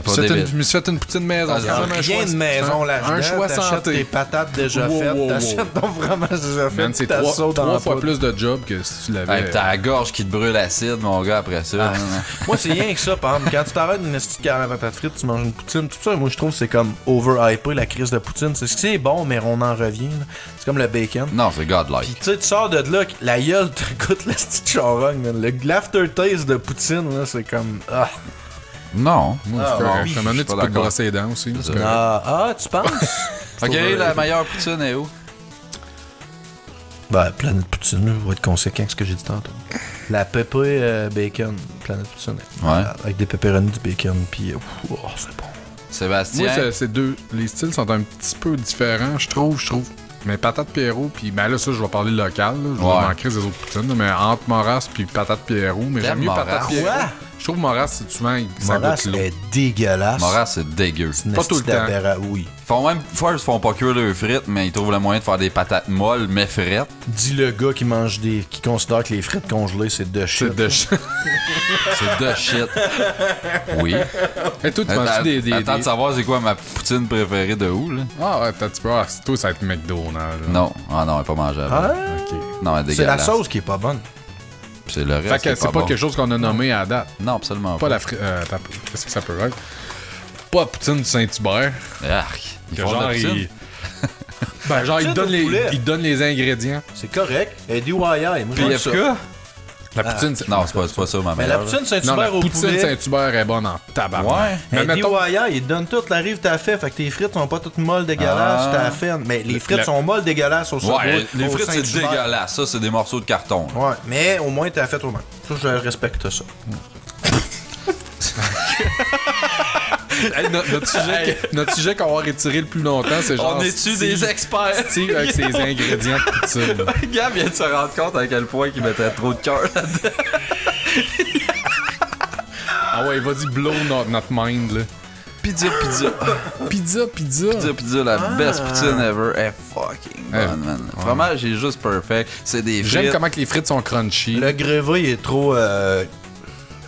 C'était pas Je débile. me suis fait une poutine maison. Ah, C'est quand même un Rien choix- de maison là-dedans. Un choix T'achètes santé. tes patates déjà Wow, faites, wow, wow. t'achètes ton fromage déjà fait, Man, c'est ta sauce dans 3 la fois poudre. plus de job que si tu l'avais. Hey, pis t'as la gorge qui te brûle l'acide, mon gars, après ça. Moi, c'est rien que ça, par exemple. Quand tu t'arrêtes d'une petite carrière à patates frites, tu manges une poutine. Tout ça, moi, je trouve que c'est comme over-hypé, la crise de poutine. C'est bon, mais on en revient. là. C'est comme le bacon. Non, c'est godlike. Pis tu sais, tu sors de là, la gueule te goûte la petite charogne, man. L'aftertaste de poutine, là, c'est comme. Ah, Moi, Non. c'est non, correct. je À un moment donné, suis tu pas peux te d'accord. brosser les dents aussi. c'est correct. tu penses? Ok, la meilleure poutine est où? Ben, Planète Poutine, là, je vais être conséquent avec ce que j'ai dit tantôt. La pépé bacon, Planète Poutine. Ouais. Avec des pepperonis, du bacon, pis oh, c'est bon. Sébastien. Moi, c'est deux. Les styles sont un petit peu différents, je trouve. Mais patate Pierrot, puis ben là, ça, je vais parler local. Là. Je vais Ouais. manquer des autres poutines, là, mais entre Moras puis patate Pierrot. Mais j'aime T'aimes mieux Moras? patate Pierrot. Quoi? Je trouve Moras, c'est souvent. Ça Moras goûte l'eau. est dégueulasse. Moras, c'est dégueu. C'est une Pas tout le esti temps. d'aberra- Oui. Ils font même, ils font pas cuire leurs frites, mais ils trouvent le moyen de faire des patates molles, mais frettes. Dis le gars qui mange qui considère que les frites congelées, c'est de shit. C'est de C'est de shit. Oui. Et toi, tu manges des. Attends de savoir c'est quoi ma poutine préférée de où, là? Ah, ouais, tu peux. Toi, ça va être McDonald's. là. Non. Ah non, elle est pas mangeable. Ah, Ok. Non, elle est c'est la dégueulasse. sauce qui est pas bonne. C'est le reste Fait qui que est c'est pas bon. quelque chose qu'on a nommé à date. Non, absolument Pas la frite. Qu'est-ce que ça peut être? Pas la poutine du Saint-Hubert. Arc. Ils Que font de la genre, poutine. Ben, genre, Poutine au poulet. il donne les ingrédients. C'est correct. Et DIY. Moi, j'aime ça. PFK? La poutine, c'est. Non, c'est pas ça ma Mais la meilleure. poutine Non, Saint-Hubert la au poutine poulet. Saint-Hubert est bonne en tabac. Ouais. Mais mettons. DIY, ils te donnent tout, l'arrive, t'as fait. Fait que tes frites sont pas toutes molles dégueulasses, Ah. t'as fait. Mais les frites sont molles dégueulasses au Subway. Ouais, les au frites, c'est Saint-Hubert. dégueulasse. Ça, c'est des morceaux de carton. Ouais, mais au moins t'as fait toi-même. Ça, je respecte ça. Hey, notre sujet qu'on va retirer le plus longtemps, c'est genre. On est-tu des experts? Steve avec ses ingrédients de poutine. Gab vient de se rendre compte à quel point il mettait trop de cœur là-dedans. Ah ouais, vas-y, blow notre mind, là. Pizza, Pizza. la best poutine ever. Est fucking bonne, man. Le fromage est juste perfect. C'est des J'aime frites. comment que les frites sont crunchy. Le grévé il est trop.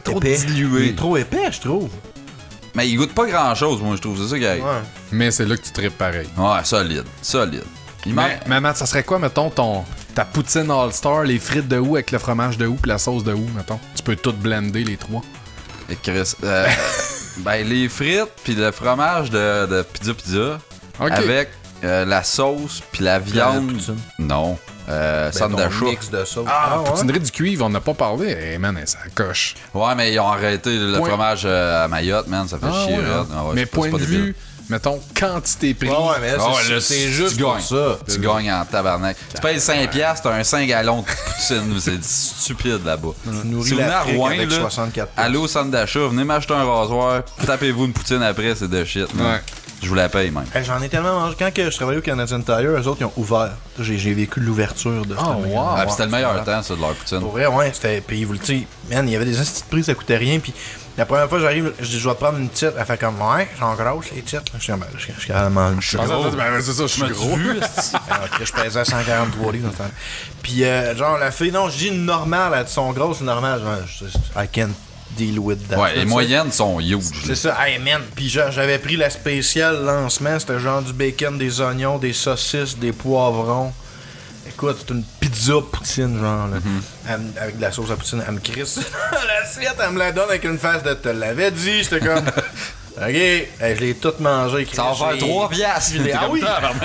Trop épais. dilué. Il est trop épais, je trouve. Mais il goûte pas grand-chose, moi, je trouve. C'est ça qui arrive. Ouais. Mais c'est là que tu tripes pareil. Ouais, solide. Il manque... Mais Matt, ça serait quoi, mettons, ta poutine All-Star, les frites de houx avec le fromage de houx pis la sauce de houx, mettons? Tu peux tout blender, les trois. Et Chris, ben, les frites puis le fromage de pizza Ok. avec la sauce puis la viande. poutine. Non. Centre Ben, d'achat. mix de sauce. Ah, ouais? poutinerie du cuivre, on n'a pas parlé. Eh, man, ça coche. Ouais, mais ils ont arrêté le Point- fromage à Mayotte, man. Ça fait Ah, chier. ouais, raide. Ah ouais, mais c'est pas point de débile. vue, mettons, quantité prix. Ouais, mais Ah ouais, là, c'est tu juste gagnes. pour ça. Tu gagnes en tabarnak. Tu payes 5$, t'as un 5 gallons de poutine. C'est stupide là-bas. nourris Si vous venez à l'Afrique Rouen, avec là, 64 allez au centre d'achat, venez m'acheter un rasoir, tapez-vous une poutine après, c'est de shit. man. Ouais. Je vous la paye même. Hey, j'en ai tellement mangé. Quand que je travaillais au Canadian Tire, eux autres, ils ont ouvert. J'ai vécu l'ouverture de Oh, cette wow. magasin. Ah, puis c'était le meilleur Ouais. temps, ça, de leur poutine. Pour vrai, ouais, c'était. Puis, vous le dites, man, il y avait des astuces de prix, ça coûtait rien. Puis, la première fois, j'arrive, je dis, je vais te prendre une petite. Elle fait comme, ouais, j'en grosse, les petites. Je suis comme, je suis carrément une chute. Ben, c'est ça, je suis gros. Je pesais 143 livres dans le temps. Puis, genre, la fille, non, je dis une normale, elle dit, son gros, c'est normal. I can't deal with that. Ouais, les Ça, moyennes sont huge. c'est ça, hey man. Puis j'avais pris la spéciale lancement, c'était genre du bacon, des oignons, des saucisses, des poivrons. Écoute, c'est une pizza poutine, genre, là. Avec de la sauce à poutine, elle me crisse l'assiette, elle me la donne avec une face de te l'avais dit, j'étais comme. Ok, hey, je l'ai toute mangé. Ça va faire 3 piastres. Je l'ai- Ah oui!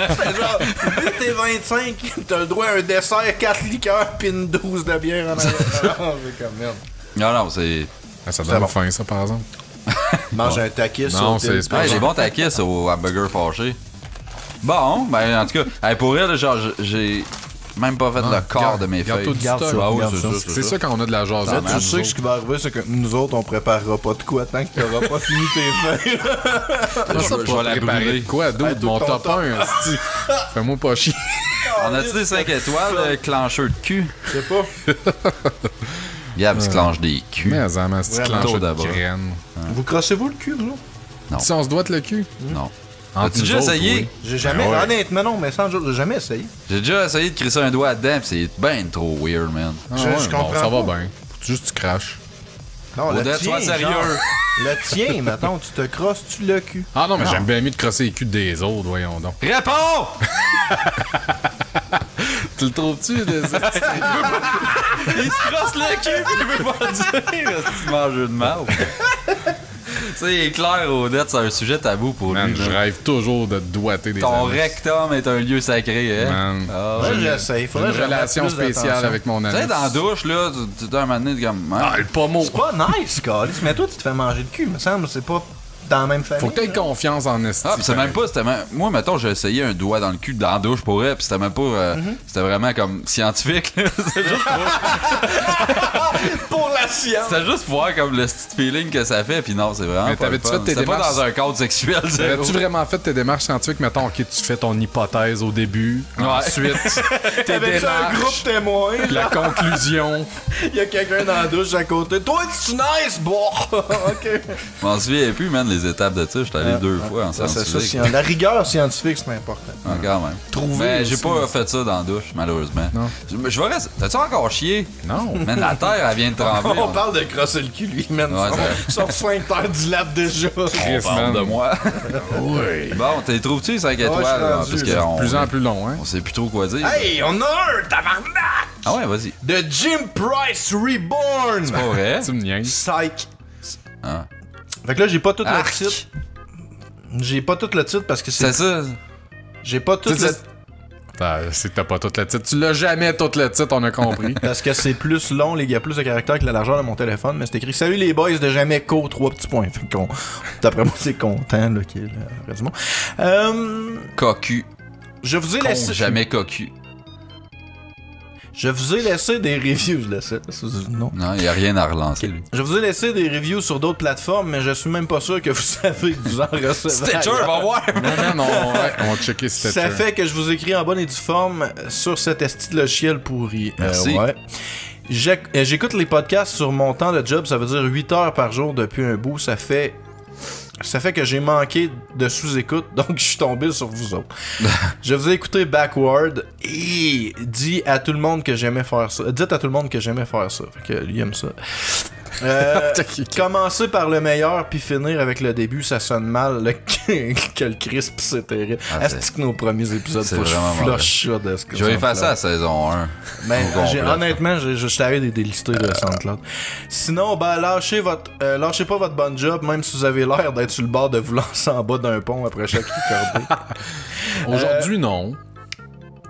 C'était genre 8 et 25, t'as le droit à un dessert, 4 liqueurs, pis une 12 de bière en arrière. C'est comme merde. Non, non, c'est. Ah, ça C'est donne bon. faim, ça, par exemple. Mange un taquis, Non, sauté. c'est pas- Hey, j'ai bon taquis au hamburger fâché. Bon, ben, en tout cas, hey, pour elle, genre, j'ai même pas fait le quart de mes garde feuilles. tout du Garde stock. ça. Ah oui, Garde ça. C'est ça quand on a de la jasette. Là, tu sais que ce qui va arriver, c'est que nous autres, on préparera pas de quoi tant que t'auras pas fini tes feuilles. Comment ça, je pour vais la préparer brûler. de quoi, d'autre? Hey, tout Mon ton top top. 1, esti. Fais-moi pas chier. On a-tu des 5 étoiles, clencheur de cul? Je sais pas. Gab, tu clenches des culs. Mais ça m'a petit Vraiment. clenche de D'abord. graines. Vous crossez-vous le cul, vous? Non. Si on se doit le cul. Non. Entre As-tu nous déjà autres, essayé? oui. J'ai jamais, ouais. honnêtement, non, mais sans jour, j'ai jamais essayé. J'ai déjà essayé de crisser un doigt dedans, pis c'est ben trop weird, man. Ah Je ouais, comprends bon, ça va pas. bien. Faut juste que tu craches. Non, Odette, sois sérieux. Le tien, mettons, tu te crosses-tu le cul? Ah non, mais j'aime bien mieux de crosser les culs des autres, voyons donc. Réponds! Tu le trouves-tu? Il se crosse le cul pis il veut pas dire. C'est un jeu de marde. Tu sais, il est clair, Odette, c'est un sujet tabou pour Man, lui. je rêve toujours de te doigter des Ton anus. rectum est un lieu sacré, hein? Man. Ah, Ouais, ouais. j'essaie. J'ai Faudrait une que je remette relation plus spéciale d'attention. avec mon Tu anus. sais, dans la douche, là, tu un moment donné, comme. hein? Ah, le pommeau. C'est pas nice, Carlis. Mais toi, tu te fais manger le cul, me semble. C'est pas dans la même famille. Faut que t'aies confiance en esti. Ah, pis c'est même pas, c'était même... Moi, mettons, j'ai essayé un doigt dans le cul dans la douche pour elle, pis c'était même pas... C'était vraiment comme scientifique, là. C'était juste pour la science. C'était juste pour voir comme le petit feeling que ça fait, pis non, c'est vraiment Mais pas le t'avais-tu fun. fait tes C'était pas démarches? dans un cadre sexuel, zéro. As-tu vraiment fait tes démarches scientifiques? Mettons, ok, tu fais ton hypothèse au début. Ouais. Ensuite, tes T'avais-tu un groupe démarches. témoin? La conclusion. Il y a quelqu'un dans la douche à côté. Toi, tu nice? Bon, ok. Je m'en souviens plus, man, les étapes de ça. J'étais allé 2 fois en Ça, c'est ça, scientifique. la rigueur scientifique, c'est important. Ah, quand même. Trouver Mais j'ai aussi. pas fait ça dans la douche, malheureusement. Non. Je vais rester... T'as-tu encore chié? Non. Man, la terre, elle vient de trembler. On parle de crosser le cul, lui, man. Ouais, Son sphincter dilate déjà. On parle de moi. Oui. Bon, t'es trouves-tu 5 étoiles? je suis là, rendu, parce là. qu'on De plus en plus long, hein? on sait plus trop quoi dire. Hey, on a un tabarnak! Ah ouais, vas-y. De Jim Price Reborn! Pas vrai? Tu me niaises. Psych. Ah. Fait que là, j'ai pas tout le Arc. titre. J'ai pas tout le titre parce que C'est c'est. ça. J'ai pas tout C'est le ça. C'est que t'as pas tout le titre. Tu l'as jamais tout le titre, on a compris. Parce que c'est plus long, les gars, plus de caractères que la largeur de mon téléphone, mais c'est écrit Salut les boys de jamais co, 3 petits points. Fait qu'on. D'après moi, c'est content, là, qui est le reste du monde. Cocu. Je vous ai Con, laissé. jamais cocu. Je vous ai laissé des reviews, je le sais. Non. Non, il y a rien à relancer, lui. Je vous ai laissé des reviews sur d'autres plateformes, mais je suis même pas sûr que vous savez que vous en recevez. Stitcher, va voir! Non, ouais, on va checker Stitcher. Ça fait que je vous écris en bonne et due forme sur cet esti de logiciel pourri. Merci. Ouais. J'écoute les podcasts sur mon temps de job, ça veut dire 8 heures par jour depuis un bout. Ça fait que j'ai manqué de sous-écoute, donc je suis tombé sur vous autres. Je vous ai écouté Backward et dites à tout le monde que j'aimais faire ça. Fait que lui aime ça. Commencer par le meilleur puis finir avec le début, ça sonne mal que le crisp, c'est terrible. Ah, Est-ce que nos premiers épisodes, c'est faut que je vraiment flush ça de ce que Je vais ça effacer me la saison 1. ben, Au complet. honnêtement, je t'arrête des délistés de SoundCloud. Sinon, ben, lâchez pas votre bon job, même si vous avez l'air d'être sur le bord de vous lancer en bas d'un pont après chaque recordé. Aujourd'hui, non.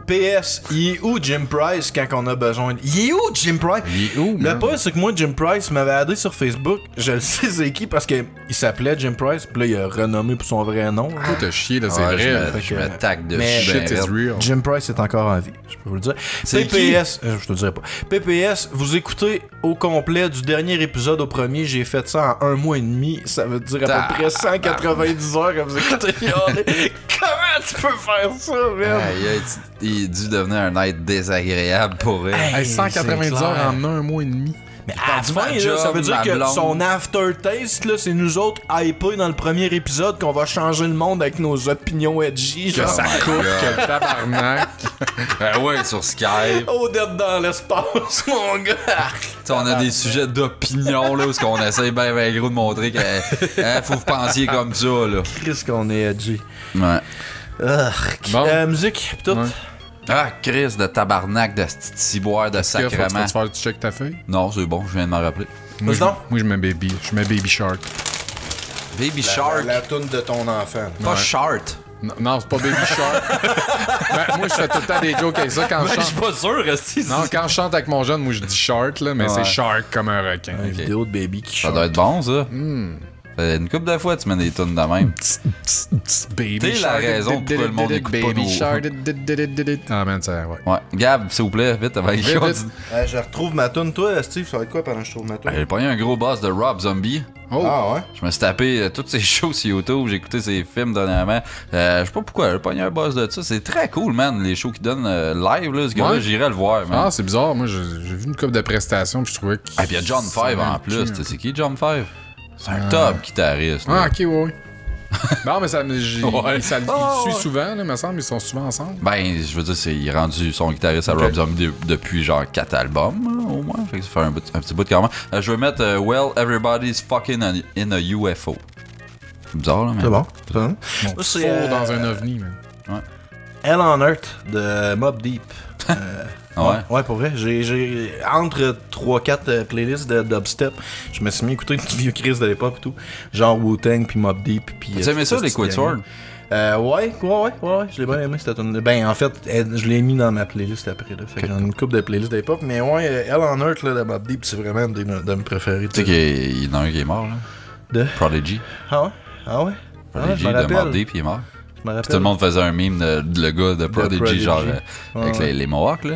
PS, il est où Jim Price quand on a besoin Il est où Jim Price Il est où, Le man? pire, c'est que moi, Jim Price m'avait aidé sur Facebook. Je le sais c'est qui parce qu'il s'appelait Jim Price, puis là, il a renommé pour son vrai nom. là. Toi, t'as chié, là, c'est Ouais, vrai. là. je me tac dessus. mais ben Shit is raide. real. Jim Price est encore en vie, je peux vous le dire. C'est PPS, je te le dirai pas. PPS, vous écoutez au complet du dernier épisode au premier, j'ai fait ça en 1 mois et demi. Ça veut dire à peu près 190 heures que vous écoutez. Comment tu peux faire ça, man? Aïe, il est dû devenir un être désagréable pour elle. Hey, 190 c'est heures clair. en 1 mois et demi. Mais à la du fin, ma là, job, ça veut dire ma que blonde. son aftertaste, là, c'est nous autres hypés dans le premier épisode qu'on va changer le monde avec nos opinions edgy. Que Genre, ça my coupe, God. que le tabarnak. Ben ouais, sur Skype. oh, d'être dans l'espace, mon gars. T'sais, on a des sujets d'opinion là, où on essaie ben gros de montrer que faut que vous pensiez comme ça là. Qu'est-ce qu'on est edgy. Ouais. Bon. Musique, pis tout. Ouais. Ah, Chris de tabarnak, de ciboire, de Faut-tu sacrement. faire du check ta feuille? Non, c'est bon, je viens de m'en rappeler. Moi, Vas-y donc. je mets Baby. Je mets Baby Shark. Baby Shark. La toune de ton enfant. Pas Shart. Non, c'est pas Baby Shark. Ben, moi, je fais tout le temps des jokes avec ça quand je chante. pas sûr, resti. Non, quand je chante avec mon jeune, moi, je dis Shark, là, mais Ouais. c'est Shark comme un requin. Une vidéo de baby qui Ça chante. doit être bon, ça. Fait une couple de fois, tu mets des tunes de même. Baby T'sais, la raison pourquoi le monde écoute pas Baby nos- Shark. Ah, man, ça, ouais. Ouais. Gab, s'il vous plaît, vite, avant qu'il Vite, continue. vite. Je retrouve ma toune. Toi, Steve, ça va être quoi pendant que je trouve ma toune? J'ai pogné un gros boss de Rob Zombie. Oh, Ah ouais? Je me suis tapé toutes ses shows sur YouTube, j'ai écouté ses films dernièrement. Je sais pas pourquoi, j'ai pogné un boss de ça. C'est très cool, man, les shows qu'il donne live, là. Ce gars-là, Ouais. j'irais le voir, man. Ah, c'est bizarre. Moi, j'ai vu une couple de prestations, puis je trouvais que. Ah, pis il y a John ça Five valait en le plus. cul, Tu sais, hein. c'est qui John Five? C'est un top guitariste. Ah, là. ok, ouais. Non, mais ça le suit souvent, là, me semble. Ils sont souvent ensemble. Ben, je veux dire, il est rendu son guitariste à Rob Zombie depuis genre 4 albums, là, au moins. Fait que ça fait un petit bout de carrément. Je vais mettre Well, Everybody's Fucking in a UFO. C'est bizarre, là, mais. C'est bon. C'est bon. Bon, c'est, dans un ovni, man. Ouais. Hell on Earth de Mobb Deep. Ouais, pour vrai. J'ai entre 3-4 playlists de dubstep, je me suis mis à écouter une vieux Chris de l'époque et tout. Genre Wu-Tang, puis Mobb Deep. Tu aimais ça, Liquid Sword? Ouais, je l'ai bien aimé cette tune. Ben, en fait, je l'ai mis dans ma playlist après. Là. Fait que j'en ai une couple de playlists d'époque. Mais ouais, Hell on Earth là, de Mobb Deep, c'est vraiment de mes préférés. Tu sais qu'il y en a un qui est mort, là. De Prodigy. Ah ouais? Prodigy de Mobb Deep, il est mort. Tout le monde faisait un meme de le gars de Prodigy, genre avec les Mohawks, là.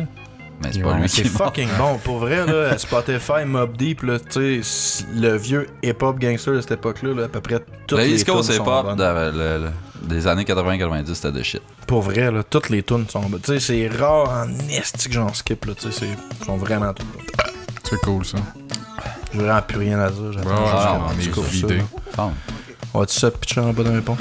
Mais c'est pas lui qui est mort. Fucking bon. Pour vrai, là, Spotify, Mobb Deep, là, tu sais, le vieux hip-hop gangster de cette époque-là, là, à peu près toutes les tunes sont bonnes. Le East Coast hip-hop des années 80-90, c'était de shit. Pour vrai, là, toutes les tunes sont bonnes. Tu sais, c'est rare en esti que j'en skip, là, tu sais, ils sont vraiment toutes bonnes. C'est cool, ça. J'ai vraiment plus rien à dire. On est vidé. On va-tu ça pitcher en bas d'un pont?